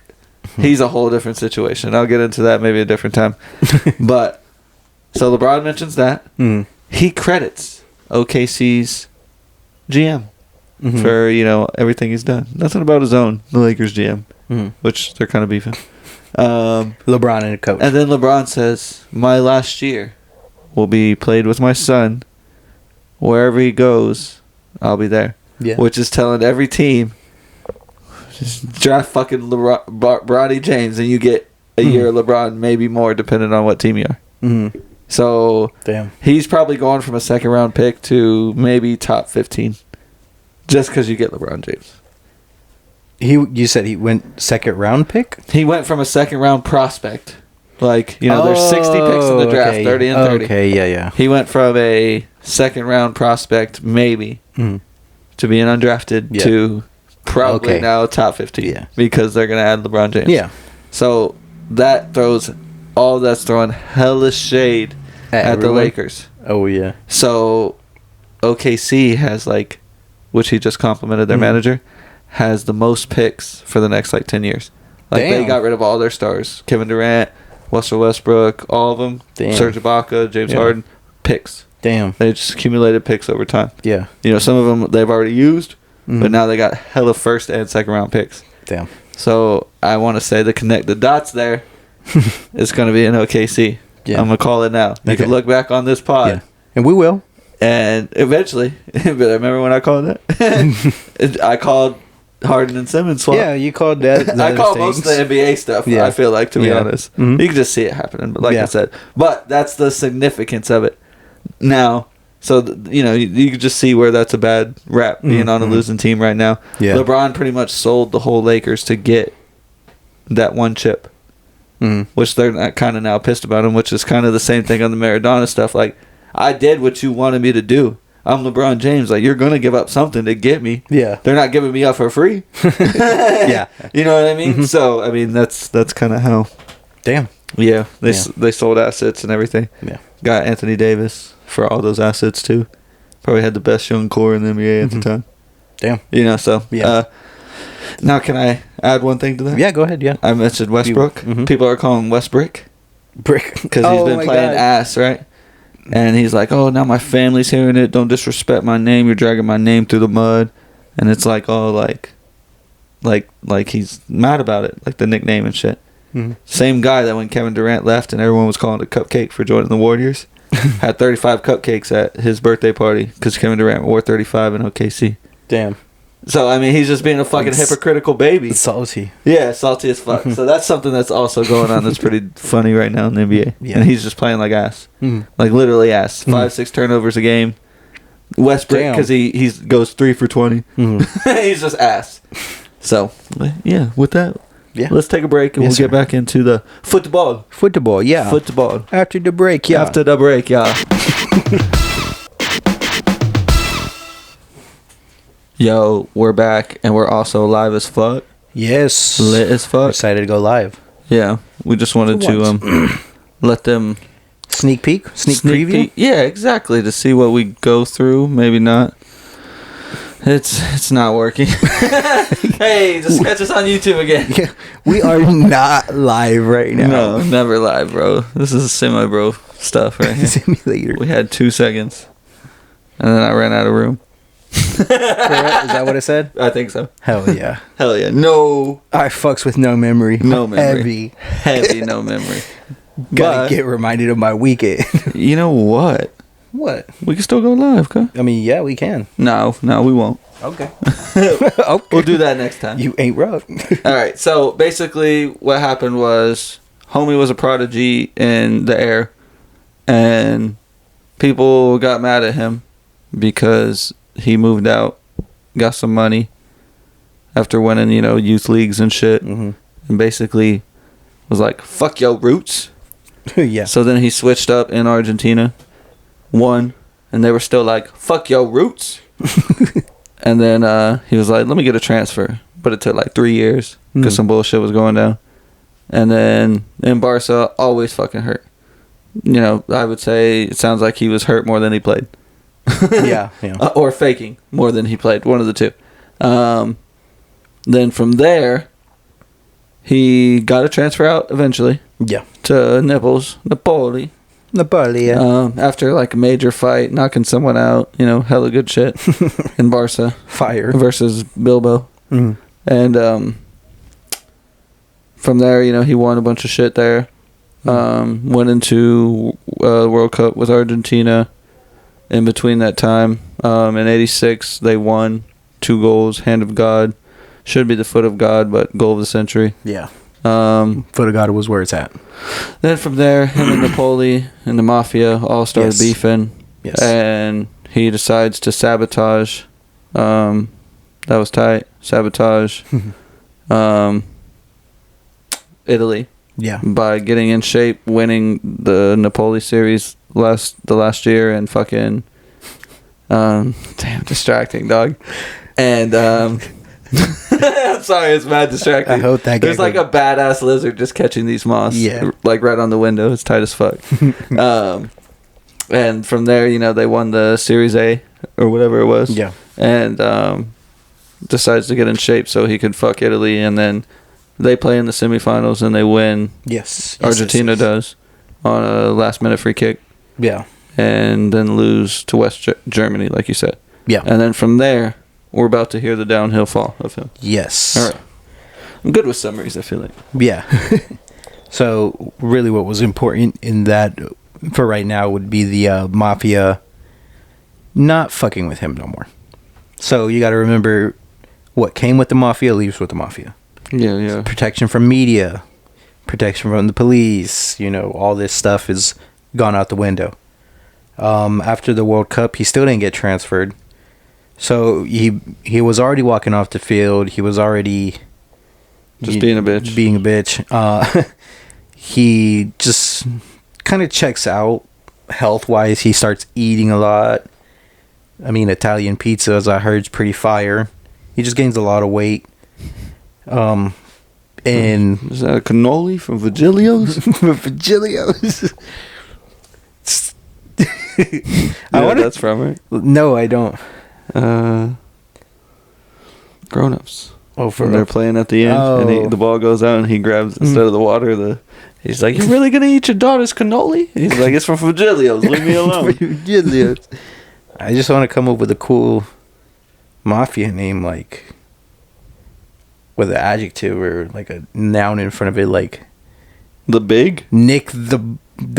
he's a whole different situation. I'll get into that maybe a different time. But, so LeBron mentions that. He credits OKC's GM for, everything he's done. Nothing about his own, the Lakers GM, which they're kind of beefing. LeBron and a coach. And then LeBron says, my last year will be played with my son. Wherever he goes, I'll be there. Yeah. Which is telling every team, just draft fucking Bronny James and you get a year of LeBron, maybe more, depending on what team you are. So damn, he's probably going from a second round pick to maybe top 15, just because you get LeBron James. You said he went second round pick? He went from a second round prospect. Like, there's 60 picks in the draft, 30 and 30. Okay, yeah. He went from a second round prospect, maybe, to being undrafted to probably now top 15. Yeah. Because they're going to add LeBron James. Yeah. So that's throwing hellish shade at the Lakers. Oh, yeah. So OKC has, which he just complimented their manager, has the most picks for the next, 10 years. They got rid of all their stars. Kevin Durant, Russell Westbrook, all of them. Damn. Serge Ibaka, James Harden. Picks. Damn. They just accumulated picks over time. Yeah. Some of them they've already used, but now they got hella first and second round picks. Damn. So I want to say to connect the dots there, it's going to be an OKC. Yeah. I'm going to call it now. You can look back on this pod. Yeah. And we will. And eventually, but I remember when I called that? I called Harden and Simmons swap. Yeah, you called that. I called most of the NBA stuff, I feel like, to be honest. You can just see it happening, but like I said. But that's the significance of it. Now, so, you can just see where that's a bad rap, being on a losing team right now. Yeah. LeBron pretty much sold the whole Lakers to get that one chip, which they're kind of now pissed about him, which is kind of the same thing on the Maradona stuff. Like, I did what you wanted me to do. I'm LeBron James. You're going to give up something to get me. Yeah. They're not giving me up for free. Yeah. You know what I mean? So, I mean, that's kind of how. Damn. Yeah. They sold assets and everything. Yeah. Got Anthony Davis for all those assets, too. Probably had the best young core in the NBA at the time. Damn. So. Yeah. Now, can I add one thing to that? Yeah, go ahead. Yeah. I mentioned Westbrook. Mm-hmm. People are calling him Westbrick. Brick. Because he's been playing ass, right? And he's like, oh, now my family's hearing it. Don't disrespect my name. You're dragging my name through the mud. And it's like all like he's mad about it. Like the nickname and shit. Mm-hmm. Same guy that when Kevin Durant left and everyone was calling it a cupcake for joining the Warriors had 35 cupcakes at his birthday party because Kevin Durant wore 35 in OKC. Damn. So, I mean, he's just being a fucking hypocritical baby. Salty. Yeah, salty as fuck. So that's something that's also going on that's pretty funny right now in the NBA. Yeah. And he's just playing like ass. Like literally ass. 5-6 turnovers a game. Westbrook, because he goes 3 for 20. He's just ass. So, yeah, with that, let's take a break and we'll get back into the football. Football, yeah. Football. After the break, yeah. After the break, yeah. Yo, we're back and we're also live as fuck. Yes. Lit as fuck. We're excited to go live. Yeah, we just wanted to let them sneak peek, sneak preview. Peek. Yeah, exactly, to see what we go through. Maybe not. It's not working. Hey, just catch us on YouTube again. Yeah, we are not live right now. No, never live, bro. This is semi-bro stuff right here. Simulator. We had 2 seconds, and then I ran out of room. Is that what it said? I think so. Hell yeah. Hell yeah. No. I fucks with no memory. No memory. Heavy no memory. Gotta get reminded of my weekend. You know what? What? We can still go live, huh? I mean, yeah, we can. No, we won't. Okay. Okay. We'll do that next time. You ain't rough. All right. So basically, what happened was, homie was a prodigy in the air, and people got mad at him because he moved out, got some money after winning, youth leagues and shit, and basically was like, "Fuck your roots." Yeah. So then he switched up in Argentina, won, and they were still like, "Fuck your roots." And then he was like, "Let me get a transfer," but it took like 3 years because some bullshit was going down. And then in Barca, always fucking hurt. I would say it sounds like he was hurt more than he played. Yeah. Or faking more than he played. One of the two. Then from there, he got a transfer out eventually. Yeah. To Napoli. Yeah. After like a major fight, knocking someone out, hella good shit in Barca. Fire. Versus Bilbao. And from there, he won a bunch of shit there. Went into World Cup with Argentina. In between that time, in '86, they won 2 goals. Hand of God. Should be the foot of God, but goal of the century. Yeah. Foot of God was where it's at. Then from there, him and Napoli and the Mafia all started beefing. Yes. And he decides to sabotage. That was tight. Sabotage. Italy. Yeah. By getting in shape, winning the Napoli series the last year, and fucking damn distracting, dog. And I'm sorry, it's mad distracting. I hope that there's like a badass lizard just catching these moths. Yeah. Like right on the window. It's tight as fuck. And from there, they won the Series A or whatever it was. Yeah. And decides to get in shape so he could fuck Italy, and then they play in the semifinals and they win. Yes. Argentina does on a last-minute free kick. Yeah. And then lose to West Germany, like you said. Yeah. And then from there, we're about to hear the downhill fall of him. Yes. All right. I'm good with summaries, I feel like. Yeah. So, really what was important in that for right now would be the Mafia not fucking with him no more. So, you got to remember what came with the Mafia leaves with the Mafia. Yeah. Protection from media, protection from the police, all this stuff is gone out the window. After the World Cup, he still didn't get transferred. So he was already walking off the field. He was already just being a bitch. He just kind of checks out health-wise. He starts eating a lot. I mean, Italian pizza, as I heard, is pretty fire. He just gains a lot of weight. And is that a cannoli from Vigilio's? Vigilio's. That's from it. No, I don't. Grown-ups. Oh, for when they're playing at the end, and the ball goes out, and he grabs instead of the water. He's like, "You really gonna eat your daughter's cannoli?" And he's like, "It's from Fugilio's. Leave me alone." Fugilio's. I just want to come up with a cool mafia name, like with an adjective or like a noun in front of it, like the big Nick, the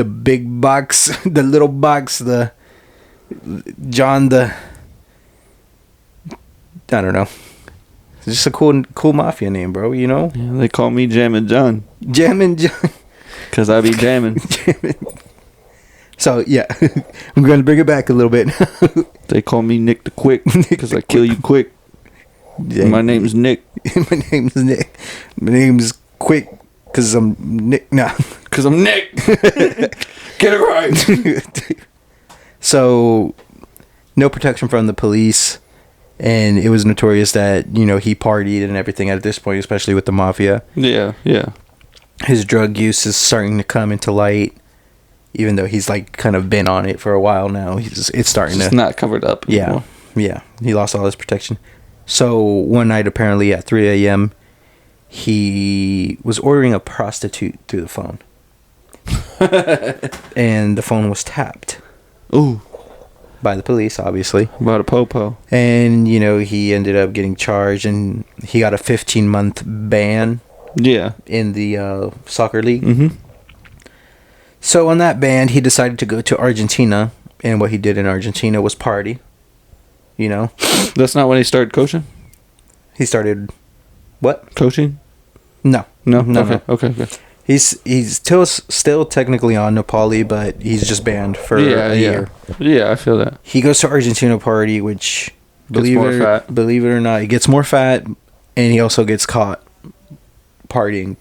big box, the little box, the John, the I don't know. It's just a cool mafia name, bro. You know. Yeah, they call me Jammin' John. Jammin' John. Cause I be jamming. So yeah, I'm gonna bring it back a little bit. They call me Nick the Quick because I kill you quick. Yeah. My name's Nick. My name's Nick. My name's Quick because I'm Nick. Nah, because I'm Nick. Get it right. So, no protection from the police, and it was notorious that he partied and everything at this point, especially with the mafia. Yeah, yeah. His drug use is starting to come into light, even though he's like kind of been on it for a while now. It's starting to. It's not covered up anymore. Yeah. He lost all his protection. So one night, apparently at 3 a.m., he was ordering a prostitute through the phone, and the phone was tapped. Ooh. By the police, obviously. About a popo. And he ended up getting charged, and he got a 15-month ban. Yeah. In the soccer league. Mm-hmm. So on that ban, he decided to go to Argentina, and what he did in Argentina was party. That's not when he started coaching? He started what? Coaching? No. Okay. He's still technically on Napoli, but he's just banned for a year. Yeah, I feel that. He goes to Argentina party, which believe it or not, he gets more fat, and he also gets caught partying,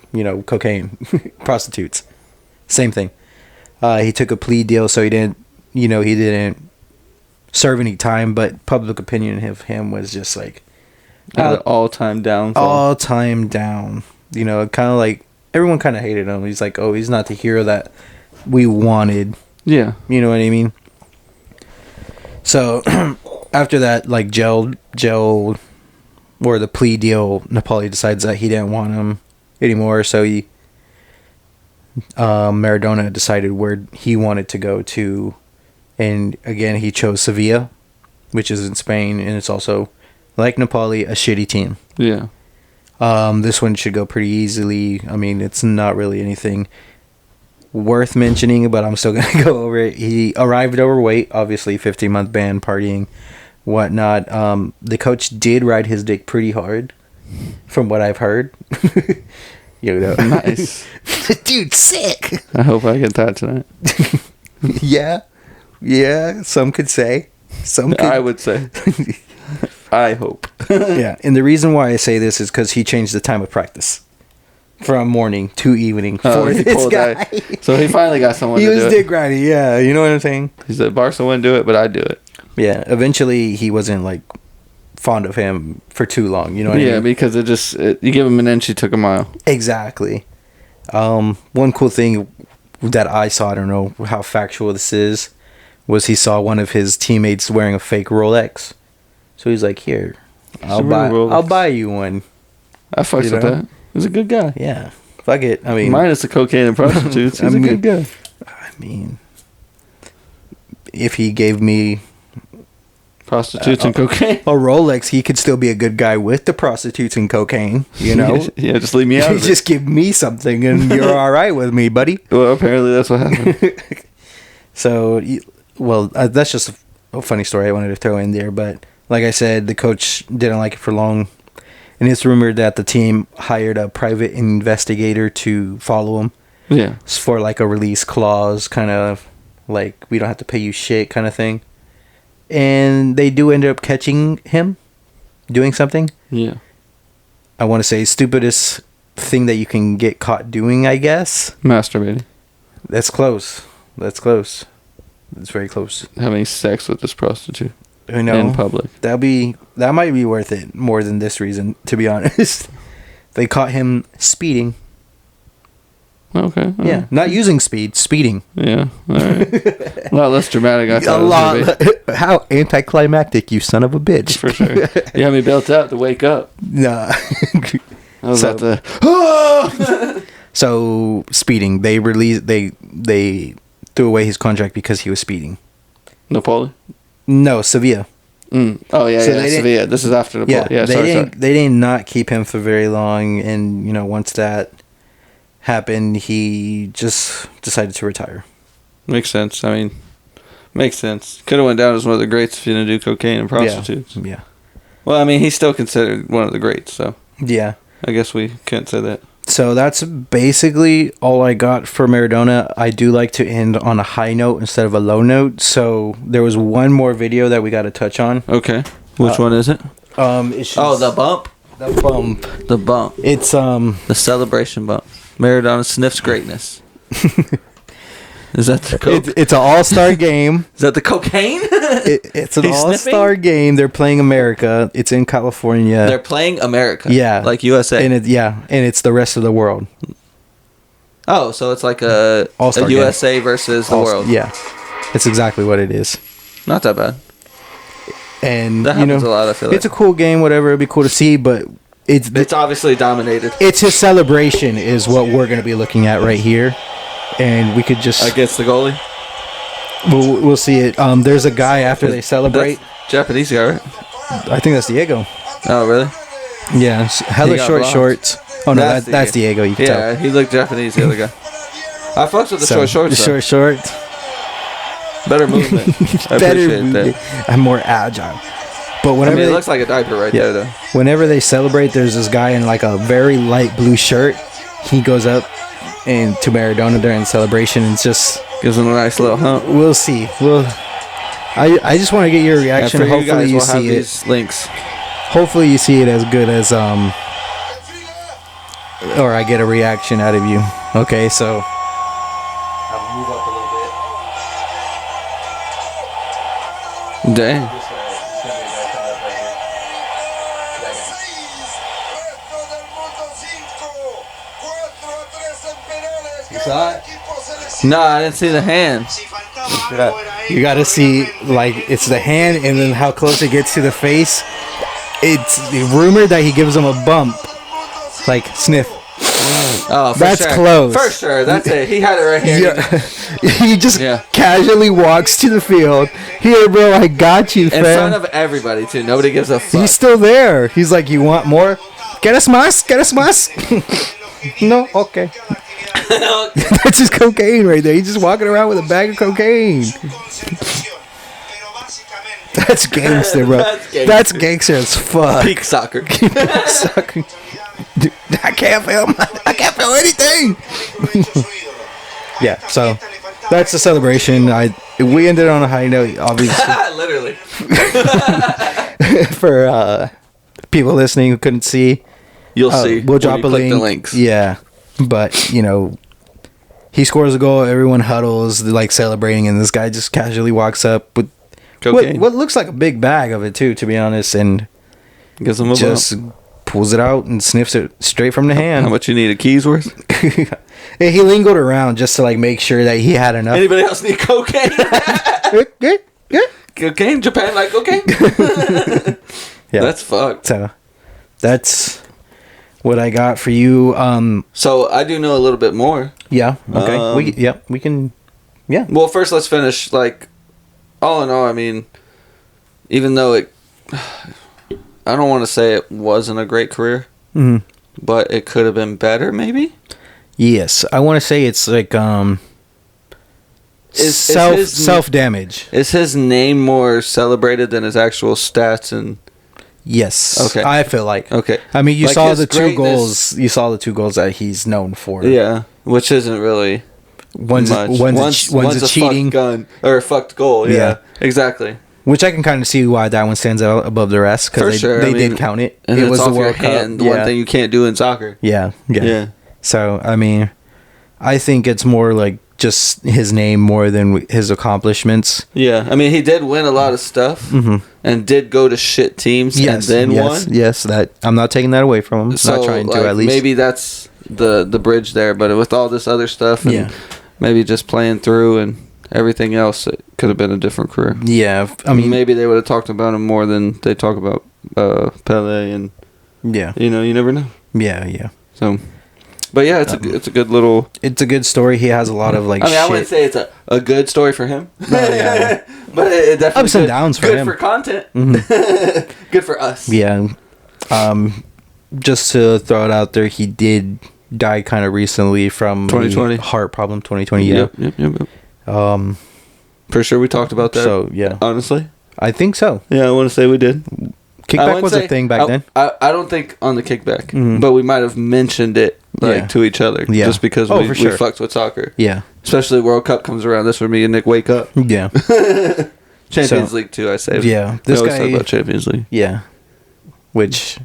cocaine, prostitutes. Same thing. He took a plea deal, so he didn't serve any time, but public opinion of him was just like all-time downfall. All-time down. Kind of like everyone kind of hated him. He's like, oh, he's not the hero that we wanted. Yeah. You know what I mean? So after that, like jail or the plea deal, Napoli decides that he didn't want him anymore, so Maradona decided where he wanted to go to, and again he chose Sevilla, which is in Spain, and it's also, like Napoli, a shitty team. Yeah. This one should go pretty easily. I mean, it's not really anything worth mentioning, but I'm still gonna go over it. He arrived overweight, obviously 15-month ban, partying, whatnot. The coach did ride his dick pretty hard, from what I've heard. Nice. Dude, sick. I hope I get that tonight. Yeah. Some could say. I would say. I hope. Yeah, and the reason why I say this is because he changed the time of practice from morning to evening for this guy. So he finally got someone to do it. He was dick riding, yeah. You know what I'm saying? He said, Barca wouldn't do it, but I'd do it. Yeah, eventually he wasn't like fond of him for too long, you know what I mean? Yeah, because you give him an inch, he took a mile. Exactly. One cool thing that I saw, I don't know how factual this is, was he saw one of his teammates wearing a fake Rolex. So he's like, here, I'll buy you one. I fucks with that. He's a good guy. Yeah. Fuck it. I mean, minus the cocaine and prostitutes. He's a good guy. I mean, if he gave me prostitutes and cocaine, a Rolex, he could still be a good guy with the prostitutes and cocaine. Yeah, just leave me out. Just give me something, and you're all right with me, buddy. Well, apparently that's what happened. So, that's just a funny story I wanted to throw in there. But like I said, the coach didn't like it for long, and it's rumored that the team hired a private investigator to follow him. Yeah, for like a release clause, kind of like we don't have to pay you shit kind of thing. And they do end up catching him doing something. Yeah. I want to say stupidest thing that you can get caught doing, I guess. Masturbating. That's close. That's very close. Having sex with this prostitute. I know. In public. That might be worth it more than this reason, to be honest. They caught him speeding. Okay. Yeah, not using speeding. Yeah. All right. A lot less dramatic. I thought A lot. How anticlimactic, you son of a bitch. For sure. You had me built up to wake up. Nah. I was about to. So speeding. They threw away his contract because he was speeding. Napoli? No, Sevilla. Oh yeah, Sevilla. This is after Napoli. Yeah, they did not keep him for very long, and once that happened, he just decided to retire. Makes sense. I mean, makes sense. Could have went down as one of the greats if he didn't do cocaine and prostitutes. Yeah. Well, I mean, he's still considered one of the greats, so. Yeah. I guess we can't say that. So that's basically all I got for Maradona. I do like to end on a high note instead of a low note. So there was one more video that we got to touch on. Okay. Which one is it? It's just the bump? The bump. The bump. It's the celebration bump. Maradona sniffs greatness. Is that the coke? It's an all-star game. Is that the cocaine? It's an all-star game. They're playing America. It's in California. They're playing America. Yeah. Like USA. And it's the rest of the world. Oh, so it's like a USA versus the world. Yeah. It's exactly what it is. Not that bad. And that happens a lot, I feel like. It's a cool game, whatever. It'd be cool to see, but it's obviously dominated. It's his celebration is what we're going to be looking at right here. And we could just against the goalie. We'll see it. There's a guy after they celebrate. That's Japanese guy, right? I think that's Diego. Oh, really? Yeah, hella short shorts. Oh no, that's Diego. You can tell. Yeah, he looked Japanese. The other guy. I fucks with the short shorts. The short shorts. Better movement. I appreciate that. I'm more agile. But whenever it looks like a diaper right there, though. Whenever they celebrate, there's this guy in like a very light blue shirt. He goes up and to Maradona during celebration and just gives him a nice little hump. We'll see. I just want to get your reaction. Yeah, hopefully you see it. These links. Hopefully you see it as good as or I get a reaction out of you. Okay, so I'll move up a little bit. Dang. No, I didn't see the hand. You gotta see, like, it's the hand and then how close it gets to the face. It's rumored that he gives him a bump. Like, sniff. Oh, that's sure. close. For sure, that's it. He had it right here. Yeah. He just casually walks to the field. Here, bro, I got you, fam. In front of everybody, too. Nobody gives a fuck. He's still there. He's like, you want more? ¿Quieres más? ¿Quieres más? No? Okay. That's his cocaine right there. He's just walking around with a bag of cocaine. That's gangster, bro. That's gangster as fuck. Peak soccer. Dude, I can't feel anything. Yeah, so that's the celebration. We ended on a high note, obviously. Literally. For people listening who couldn't see, you'll see. We'll drop a link. The links. Yeah, but he scores a goal. Everyone huddles, like celebrating, and this guy just casually walks up with what looks like a big bag of it too, to be honest, and gives him a just pulls it out and sniffs it straight from the hand. How much you need? A key's worth? He lingered around just to like make sure that he had enough. Anybody else need cocaine? Cocaine? Japan like cocaine? Yeah, that's fucked. So that's what I got for you. So I do know a little bit more. Yeah. Okay. We can. Yeah. Well, first let's finish. Like, all in all, I mean, even though I don't want to say it wasn't a great career, but it could have been better, maybe. Yes, I want to say it's like self damage. Is his name more celebrated than his actual stats and? Yes. Okay. I feel like. Okay. I mean, you saw the two goals. You saw the two goals that he's known for. Yeah, which isn't really one's a cheating fucked gun or a fucked goal. Yeah. Exactly. Which I can kind of see why that one stands out above the rest because they did count it. And it was off the World your hand, Cup. The one thing you can't do in soccer. Yeah. So I mean, I think it's more like just his name more than his accomplishments. Yeah, I mean, he did win a lot of stuff and did go to shit teams and then won. Yes, that I'm not taking that away from him. So, not trying to, at least. Maybe that's the bridge there, but with all this other stuff and maybe just playing through and everything else, it could have been a different career. Yeah, I mean, maybe they would have talked about him more than they talk about Pele, and you know, you never know. Yeah. So, but yeah, it's a good little. It's a good story. He has a lot of like. I mean, I wouldn't say it's a good story for him. Yeah. But it definitely ups and downs for him. Good for content. Mm-hmm. Good for us. Yeah. Just to throw it out there, he did die kind of recently from 2020 heart problem. 2020. Yep. For sure, we talked about that. So yeah, honestly, I think so. Yeah, I want to say we did. Kickback was a thing back then. I don't think on the kickback, but we might have mentioned it to each other just because we fucked with soccer. Yeah. Especially World Cup comes around. That's where me and Nick wake up. Yeah. Champions League too, I say. Yeah. This guy talk about Champions League. Yeah. Which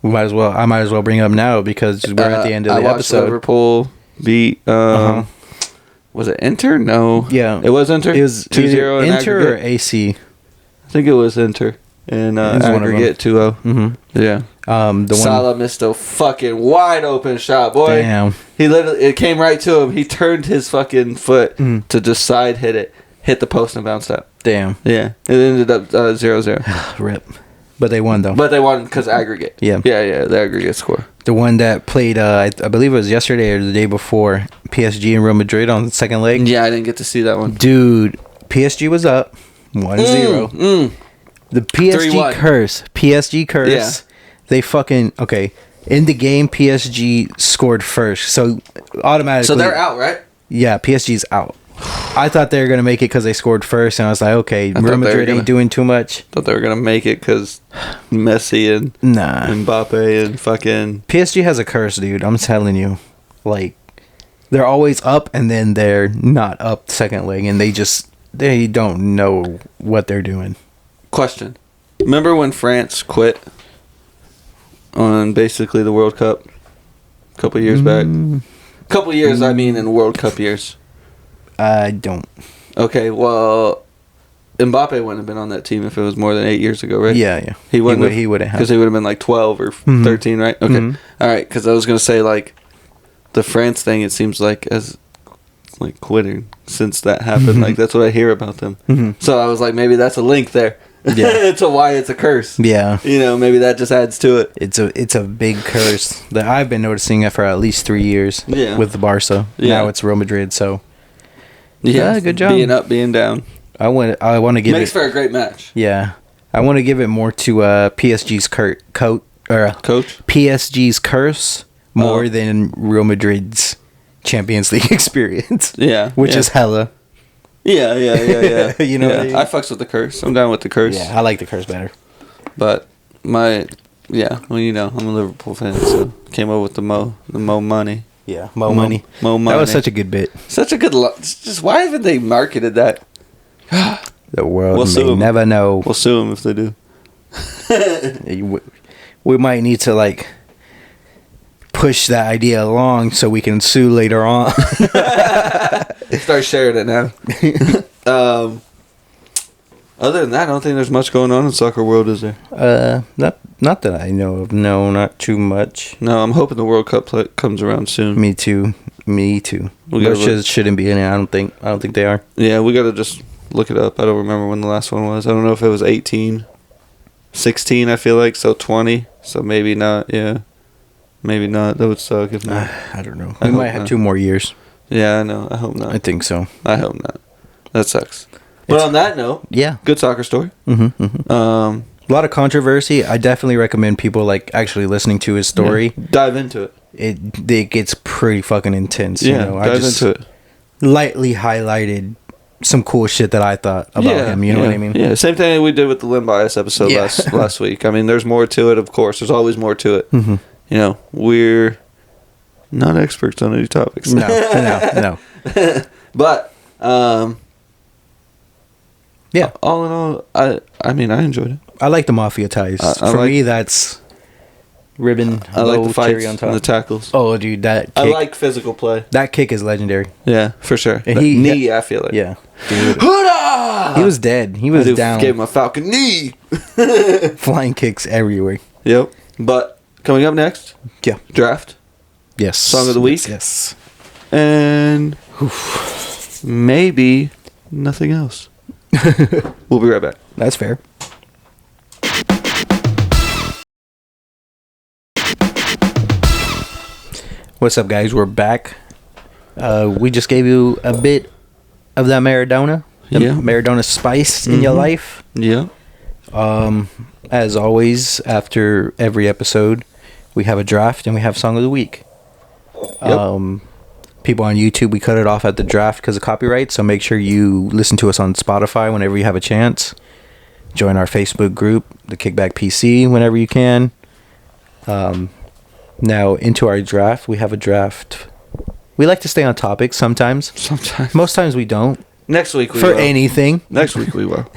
I might as well bring up now because we're at the end of the episode. Liverpool beat was it Inter? No. Yeah. It was Inter? It was 2-0 in Inter aggregate? or AC? I think it was Inter. And aggregate 2-0. Mm-hmm. Yeah. Salah missed a fucking wide open shot, boy. Damn. It came right to him. He turned his fucking foot to just side hit the post and bounced out. Damn. Yeah. It ended up 0-0. Rip. But they won though. But they won because aggregate. Yeah. The aggregate score. The one that played, I believe it was yesterday or the day before, PSG and Real Madrid on the second leg. Yeah, I didn't get to see that one. Dude, PSG was up 1-0. The PSG 3-1. curse. Yeah. They fucking... Okay. In the game, PSG scored first. So, automatically... So, they're out, right? Yeah, PSG's out. I thought they were going to make it because they scored first. And I was like, okay, Real Madrid ain't doing too much. Thought they were going to make it because Messi and Mbappe and fucking... PSG has a curse, dude. I'm telling you. Like, they're always up and then they're not up the second leg. And they don't know what they're doing. Question. Remember when France quit on basically the World Cup a couple years back? Couple years, I mean, in World Cup years. I don't. Okay, well, Mbappe wouldn't have been on that team if it was more than 8 years ago, right? Yeah. He wouldn't have. Because he would have been like 12 or 13, right? Okay. All right, because I was going to say, like, the France thing, it seems like as... like quitting since that happened. Like that's what I hear about them. So I was like, maybe that's a link there. Yeah. To why it's a curse. Yeah. You know, maybe that just adds to it. It's a big curse that I've been noticing it for at least 3 years. Yeah. With the Barca. Yeah. Now it's Real Madrid. So. Yeah. Good job. Being up, being down. I want to give makes for a great match. Yeah. I want to give it more to PSG's coach. PSG's curse more than Real Madrid's Champions League experience. Yeah. Which is hella. Yeah. You know what I mean? I fucks with the curse. I'm down with the curse. Yeah, I like the curse better. But well, you know, I'm a Liverpool fan, so came up with the Mo money. Yeah, Mo money. Mo money. That was such a good bit. Such a good just why haven't they marketed that? The world may never know. We'll sue them if they do. We might need to like push that idea along so we can sue later on. Start sharing it now. Other than that, I don't think there's much going on in soccer world, is there? Not that I know of. No, not too much. No, I'm hoping the World Cup comes around soon. Me too. Russia shouldn't be in it. I don't think they are. Yeah, we gotta just look it up. I don't remember when the last one was. I don't know if it was 18, 16. I feel like so 20. So maybe not. Yeah. Maybe not. That would suck if not. I don't know. We might have 2 more years. Yeah, I know. I hope not. I think so. I hope not. That sucks. But on that note, yeah, good soccer story. A lot of controversy. I definitely recommend people like actually listening to his story. Yeah. Dive into it. It gets pretty fucking intense. Yeah, you know? dive into it. Lightly highlighted some cool shit that I thought about him. You know what I mean? Yeah, same thing we did with the Limb Bias episode last week. I mean, there's more to it, of course. There's always more to it. You know, we're not experts on any topics. No. But, yeah. All in all, I mean, I enjoyed it. I like the mafia ties. For me, that's ribbon. I like the fights on top. and the tackles. Oh, dude, that kick, I like physical play. That kick is legendary. Yeah, for sure. And knee, I feel like. Yeah. Dude. He was dead. He was down. Gave him a falcon knee. Flying kicks everywhere. Yep. But coming up next, yeah, draft. Yes. Song of the week. Yes. And maybe nothing else. We'll be right back. That's fair. What's up, guys? We're back. We just gave you a bit of that Maradona. Maradona spice in your life. Yeah. As always, after every episode, we have a draft and we have Song of the Week. Yep. People on YouTube, we cut it off at the draft because of copyright, so make sure you listen to us on Spotify whenever you have a chance. Join our Facebook group, the Kickback PC, whenever you can. Now, into our draft, we have a draft. We like to stay on topic sometimes. Most times we don't. Next week we will. For will. anything. Next week we will.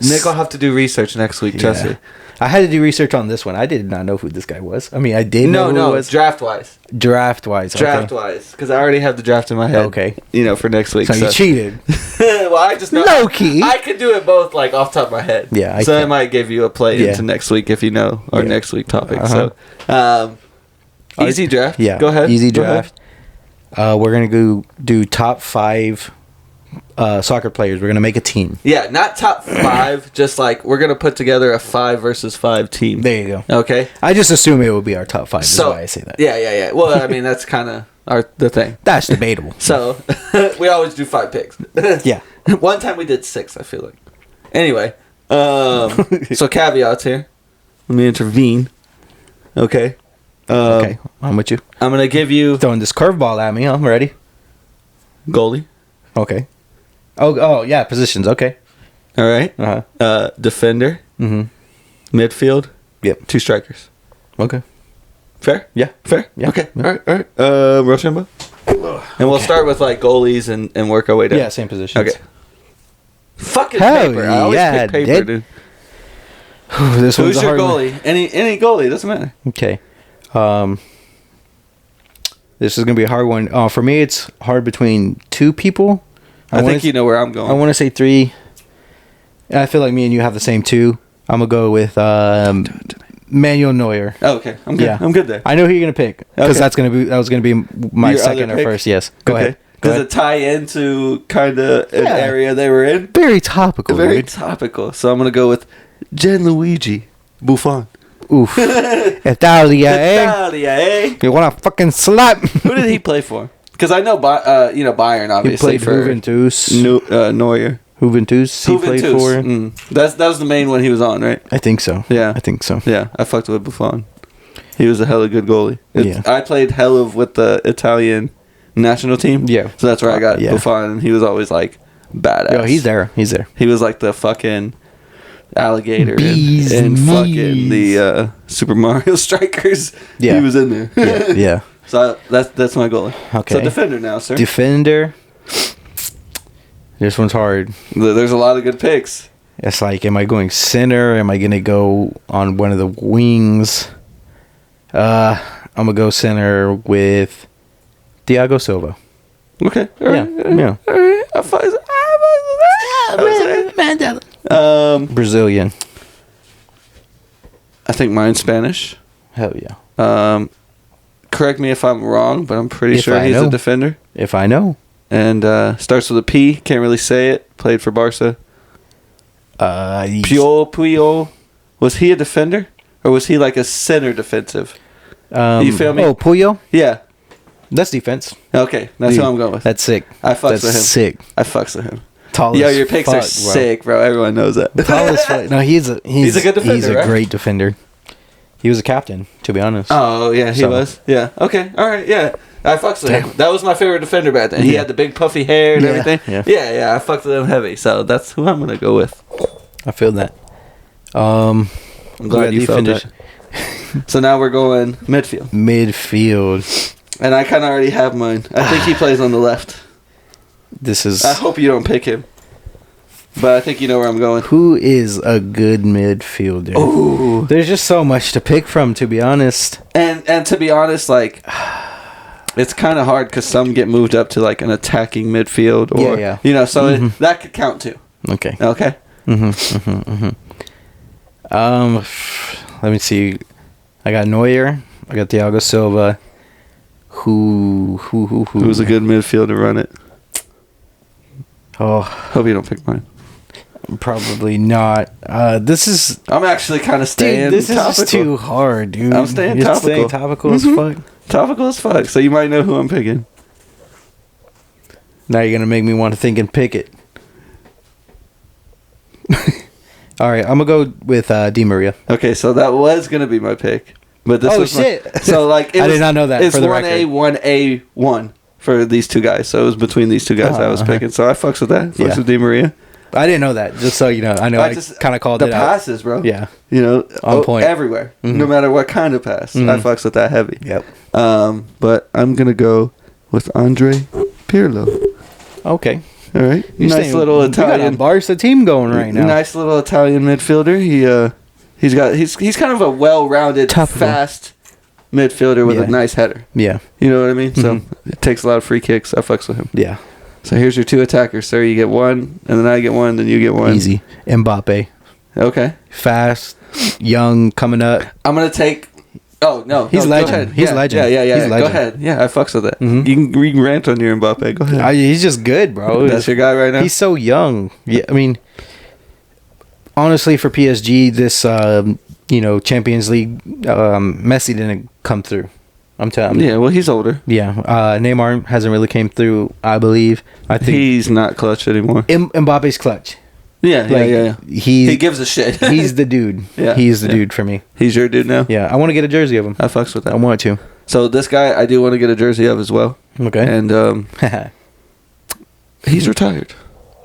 Nick will have to do research next week, trust me. I had to do research on this one. I did not know who this guy was. I mean, I did know who it was. Draft-wise. Draft-wise, okay. Draft-wise. Because I already have the draft in my head. Okay. For next week. So you cheated. Well, I just know. Low-key. I can do it both, off the top of my head. Yeah, I might give you a play into next week if you know our next week topic. So, easy draft. Yeah. Go ahead. Easy draft. We're going to go do top 5 soccer players. We're going to make a team. Yeah, not top 5, just we're going to put together a 5 versus 5 team. There you go. Okay. I just assume it would be our top 5. That's why I say that. Yeah. Well, I mean, that's kind of the thing. That's debatable. So, we always do 5 picks. Yeah. One time we did 6, I feel like. Anyway, so caveats here. Let me intervene. Okay. Okay, I'm with you. I'm going to give you... Throwing this curveball at me, huh? Ready? Goalie. Okay. Oh, yeah, positions. Okay. All right. Uh-huh. Defender. Mm-hmm. Midfield. Yep. 2 strikers. Okay. Fair? Yeah. Fair? Yeah. Okay. Yeah. All right. Rochambeau. And we'll start with goalies and work our way down. Yeah, same positions. Okay. Fucking Hell paper. I always pick paper, dude. Who's your goalie? Any goalie. Doesn't matter. Okay. This is gonna be a hard one. For me, it's hard between 2 people. I think you know where I'm going. I want to say 3. I feel like me and you have the same 2. I'm gonna go with Manuel Neuer. Oh, okay, I'm good. Yeah. I'm good there. I know who you're gonna pick because that was gonna be my your second or first. Yes. Go ahead. Does it tie into kind of an area they were in? Very topical. Very topical. So I'm gonna go with Gianluigi Buffon. Oof. Italia, eh? You want to fucking slap? Who did he play for? Because I know, Bayern, obviously. He played for Juventus. Neuer. Juventus he played for. That was the main one he was on, right? I think so. Yeah. I think so. Yeah, I fucked with Buffon. He was a hella good goalie. Yeah. I played hella with the Italian national team. Yeah. So that's where I got Buffon, and he was always, badass. Yo, he's there. He was the fucking... alligator Bees and fucking the Super Mario Strikers. Yeah. He was in there. Yeah. So that's my goalie. Okay. So defender now, sir. Defender. This one's hard. There's a lot of good picks. It's am I going center? Am I going to go on one of the wings? I'm going to go center with Thiago Silva. Okay. All right. Yeah. All right. Brazilian. I think mine's Spanish. Hell yeah. Correct me if I'm wrong, but I'm pretty sure he's a defender. If I know. And starts with a P. Can't really say it. Played for Barca. Puyol. Was he a defender? Or was he a center defensive? You feel me? Oh, Puyol? Yeah. That's defense. Okay. That's who I'm going with. That's sick. I fucks with him. Sick. I fucks with him. Tall Yo, your picks are sick, bro. Everyone knows that. Tall as fuck. No, he's a good defender. He's a great defender. He was a captain, to be honest. Oh yeah, he was. Yeah. Okay. All right. Yeah. I fucks with him. That was my favorite defender back then. He had the big puffy hair and everything. Yeah. I fucked with him heavy. So that's who I'm gonna go with. I feel that. I'm glad you felt that. So now we're going midfield. Midfield. And I kind of already have mine. I think he plays on the left. I hope you don't pick him. But I think you know where I'm going. Who is a good midfielder? Ooh. There's just so much to pick from, to be honest. And to be honest, it's kind of hard because some get moved up to an attacking midfield, or so that could count too. Okay. Mm-hmm. Let me see. I got Neuer. I got Thiago Silva. Who's a good midfielder? Run it. Oh, hope you don't pick mine. Probably not. This is. I'm actually kind of staying. Dude, this topical. is just too hard, dude. I'm staying You're topical. Staying topical as fuck. Topical as fuck. So you might know who I'm picking. Now you're gonna make me want to think and pick it. All right, I'm gonna go with Di Maria. Okay, so that was gonna be my pick, but this was shit! So like, I did not know that. It's for the 1A, record. 1A, 1 for these two guys. So it was between these two guys I was picking. So I fucks with that. Fucks with Di Maria. I didn't know that. Just so you know, I know I kind of called it out. The passes, bro. Yeah, you know, on point everywhere. No matter what kind of pass, I fucks with that heavy. Yep. But I'm gonna go with Andre Pirlo. Okay. All right. Nice little Italian. We got a Barca team going right now. Nice little Italian midfielder. He's kind of a well-rounded, fast midfielder with a nice header. Yeah. You know what I mean? So it takes a lot of free kicks. I fucks with him. Yeah. So here's your two attackers, sir. You get one, and then I get one, then you get one. Easy. Mbappe. Okay. Fast, young, coming up. I'm gonna take. Oh no, he's legend. He's legend. Yeah. He's legend. Go ahead. Yeah, I fucks with that. You can rant on your Mbappe. Go ahead. He's just good, bro. That's your guy right now. He's so young. Yeah, I mean, honestly, for PSG, this Champions League, Messi didn't come through. I'm telling you. Yeah, well, he's older. Yeah, Neymar hasn't really came through. I believe. I think he's not clutch anymore. Mbappe's clutch. Yeah. He gives a shit. He's the dude. Yeah, he's the dude for me. He's your dude now? Yeah, I want to get a jersey of him. I fucks with that. I want to. So this guy, I do want to get a jersey of as well. Okay. And he's retired.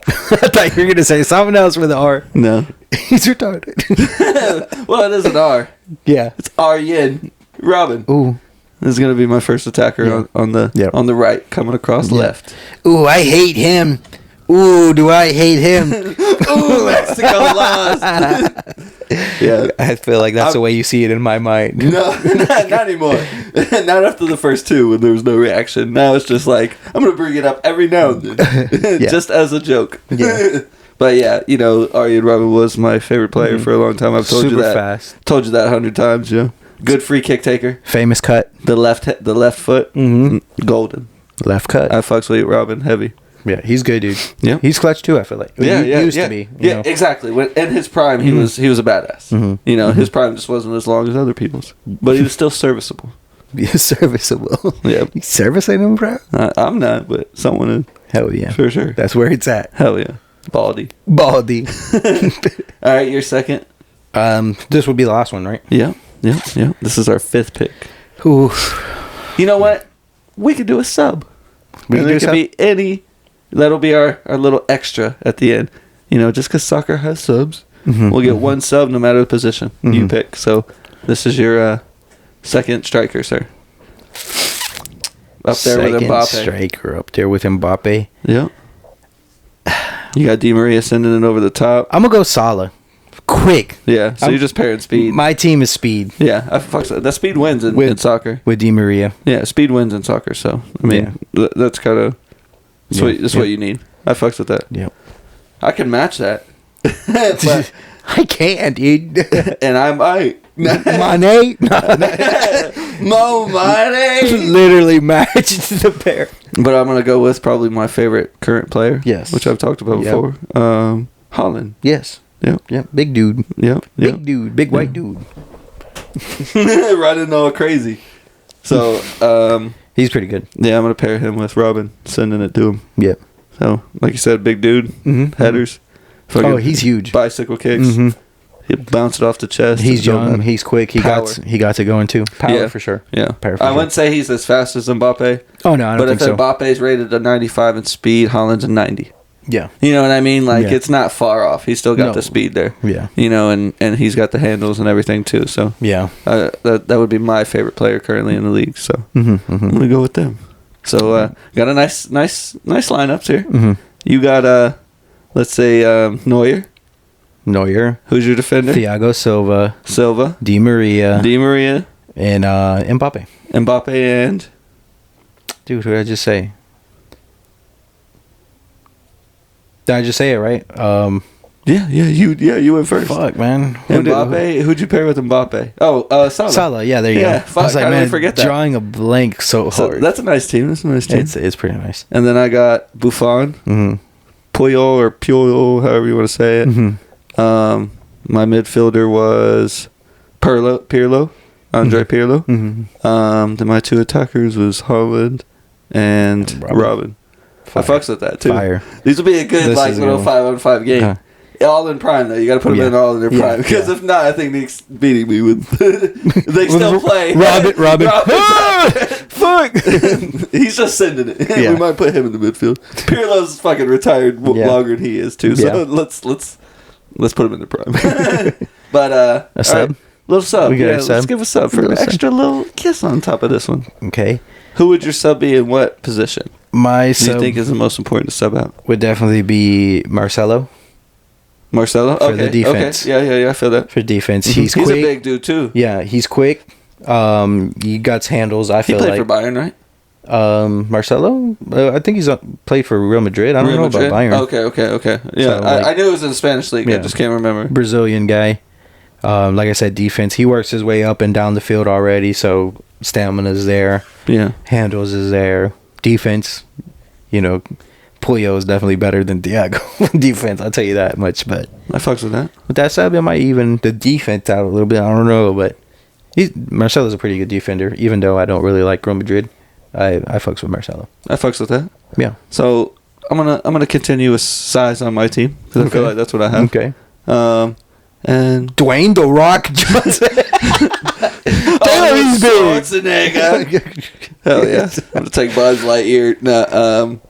I thought you were going to say something else with the R. No. He's retarded. Well, it is an R. Yeah. It's Arjen Robin. Ooh. This is going to be my first attacker on the right, coming across left. Ooh, I hate him. Ooh, do I hate him? Ooh, Mexico lost. Yeah. I feel like that's the way you see it in my mind. No, not anymore. Not after the first two when there was no reaction. Now it's just like, I'm going to bring it up every now and then. Just as a joke. Yeah. But yeah, Arjen Robben was my favorite player for a long time. I've told you that. Fast. Told you that 100 times, Good free kick taker. Famous cut. The left foot. Golden. Left cut. I fucks with Robin heavy. Yeah, he's good, dude. Yeah, he's clutch too. I feel like. He used to be. Yeah, exactly. When in his prime, he was a badass. His prime just wasn't as long as other people's, but he was still serviceable. Yeah, serviceable. Yeah, you servicing him, bro? I'm not, but someone is. Hell yeah, for sure. That's where it's at. Hell yeah, Baldy. All right, your second. This would be the last one, right? Yeah. This is our fifth pick. Ooh. You know what? We could do a sub. It could be any. That'll be our little extra at the end. Just because soccer has subs, we'll get one sub no matter the position you pick. So this is your second striker, sir. Up there with Mbappe. Striker up there with Mbappe. Yeah. You got Di Maria sending it over the top. I'm going to go Salah. Quick. Yeah, so you're just pairing speed. My team is speed. Yeah, that speed wins in soccer. With Di Maria. Yeah, speed wins in soccer. So, I mean, that's kind of... That's what you need. I fucks with that. Yep. I can match that. But, I can't, dude. And I might. Money? Mo money. Literally matched the pair. But I'm going to go with probably my favorite current player. Yes. Which I've talked about before. Haaland. Yes. Yep. Big dude. Yep. Big dude. Big white dude. Running all crazy. So, he's pretty good. Yeah, I'm going to pair him with Robin, sending it to him. Yep. So, like you said, big dude, headers. He's huge. Bicycle kicks. He'll bounce it off the chest. He's young. He's quick. He got it going too. Power for sure. Yeah. Power for I sure. wouldn't say he's as fast as Mbappe. Oh, no, I don't think so. But if Mbappe's rated a 95 in speed, Haaland's a 90. Yeah. You know what I mean? Like, it's not far off. He's still got the speed there. Yeah. And he's got the handles and everything too. So, yeah. That would be my favorite player currently in the league. So, I'm going to go with them. So, got a nice lineups here. You got, let's say, Neuer. Who's your defender? Thiago Silva. Di Maria. And Mbappe. Mbappe and... Dude, who did I just say? Did I just say it right? Yeah, you went first. Fuck, man. Mbappe? Who'd you pair with Mbappe? Oh, Salah. Salah, yeah, there you go. Fuck, I was like, how did man, we forget that? drawing a blank so So hard. that's a nice team. It's pretty nice. And then I got Buffon, Puyol or Puyol, however you want to say it. My midfielder was Pirlo, Andre Pirlo. Then my two attackers was Haaland and Robin. I fucks with that too. Fire. These will be a good little 5-on-5 game. All in prime though. You got to put them in all in their prime because if not, I think Nick's beating me with. They still play. Robin. Fuck. He's just sending it. Yeah. We might put him in the midfield. Pirlo's fucking retired longer than he is too. So let's put him in the prime. But a sub. Right, little sub. We got a sub. Let's give a sub for an extra little kiss on top of this one. Okay. Who would your sub be in what position? My Do sub you think is the most important to sub out? would definitely be Marcelo Marcelo? For the defense. Okay. Yeah, I feel that. for defense. He's quick. He's a big dude too. Yeah, he's quick. He got handles. I He feel played like for Bayern, right? Marcelo. I think he's played for Real Madrid. I don't know about Bayern. Okay. Yeah, So, I knew it was in the Spanish league. I just can't remember. Brazilian guy. Like I said, defense. He works his way up and down the field already, so stamina's there. Yeah. Handles is there. Defense, Puyo is definitely better than Thiago. Defense, I'll tell you that much. But I fucks with that. with that said, I might even the defense out a little bit. I don't know, but Marcelo's a pretty good defender. Even though I don't really like Real Madrid, I fucks with Marcelo. I fucks with that. Yeah. So I'm gonna continue with size on my team because I feel like that's what I have. Okay. And Dwayne The Rock Johnson. Damn, he's big. Schwarzenegger. Hell yeah! I'm gonna take Buzz Lightyear. I'm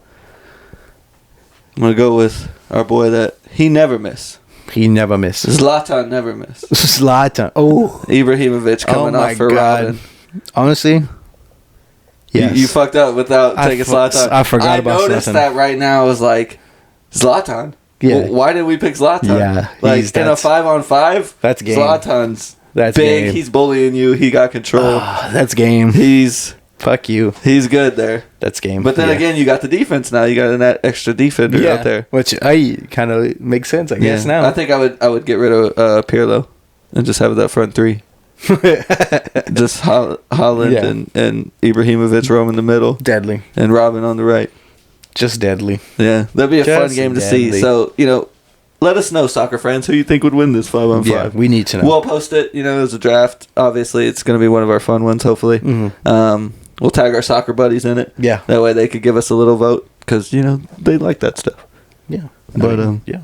gonna go with our boy that he never miss. He never misses. Zlatan never miss. Zlatan. Oh, Ibrahimovic coming off for Robin. Honestly, yes. You fucked up without taking Zlatan. I forgot about Zlatan. I noticed that right now. I was like, Zlatan? Yeah. Well, why did we pick Zlatan? Yeah. Like, in a 5-on-5, that's game. Zlatan's That's big. game. He's bullying you. He got control. That's game. Fuck you. He's good there. That's game. But then again, you got the defense now. You got that extra defender out there. Which kind of makes sense, I guess, now. I think I would get rid of Pirlo and just have that front three. Just Haaland and Ibrahimovic roam in the middle. Deadly. And Robin on the right. Just deadly. Yeah, that'd be a fun game to see. So, let us know, soccer friends, who you think would win this 5-on-5. Yeah, we need to know. We'll post it, as a draft. Obviously, it's going to be one of our fun ones, hopefully. We'll tag our soccer buddies in it. Yeah. That way they could give us a little vote because, they like that stuff. Yeah. But, yeah.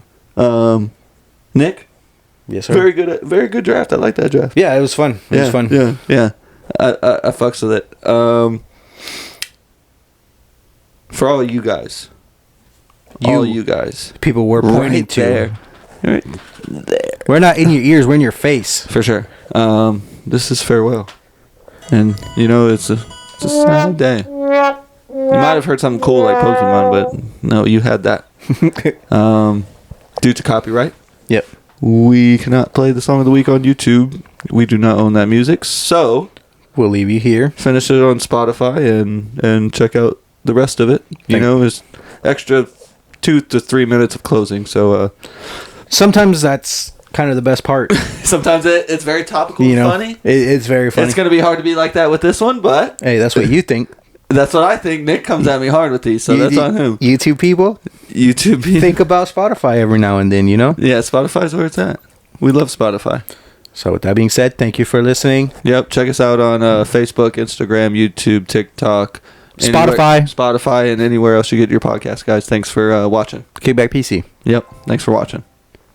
Nick? Yes, sir. Very good draft. I like that draft. Yeah, it was fun. It was fun. Yeah. I fucks with it. For all you guys. People we're pointing right to. There. Right there. We're not in your ears, we're in your face. For sure. This is farewell. And, it's a sad day. You might have heard something cool like Pokemon, but no, you had that. Due to copyright. Yep. We cannot play the song of the week on YouTube. We do not own that music. So, we'll leave you here. Finish it on Spotify and check out the rest of it. It's extra 2 to 3 minutes of closing. So, sometimes that's kind of the best part. Sometimes it's very topical and funny. It's very funny. It's going to be hard to be like that with this one, but... Hey, that's what you think. That's what I think. Nick comes at me hard with these, so that's on him. YouTube people? Think about Spotify every now and then, Yeah, Spotify's where it's at. We love Spotify. So with that being said, thank you for listening. Yep, check us out on Facebook, Instagram, YouTube, TikTok. Spotify, and anywhere else you get your podcast, guys. Thanks for watching. Kickback PC. Yep, thanks for watching.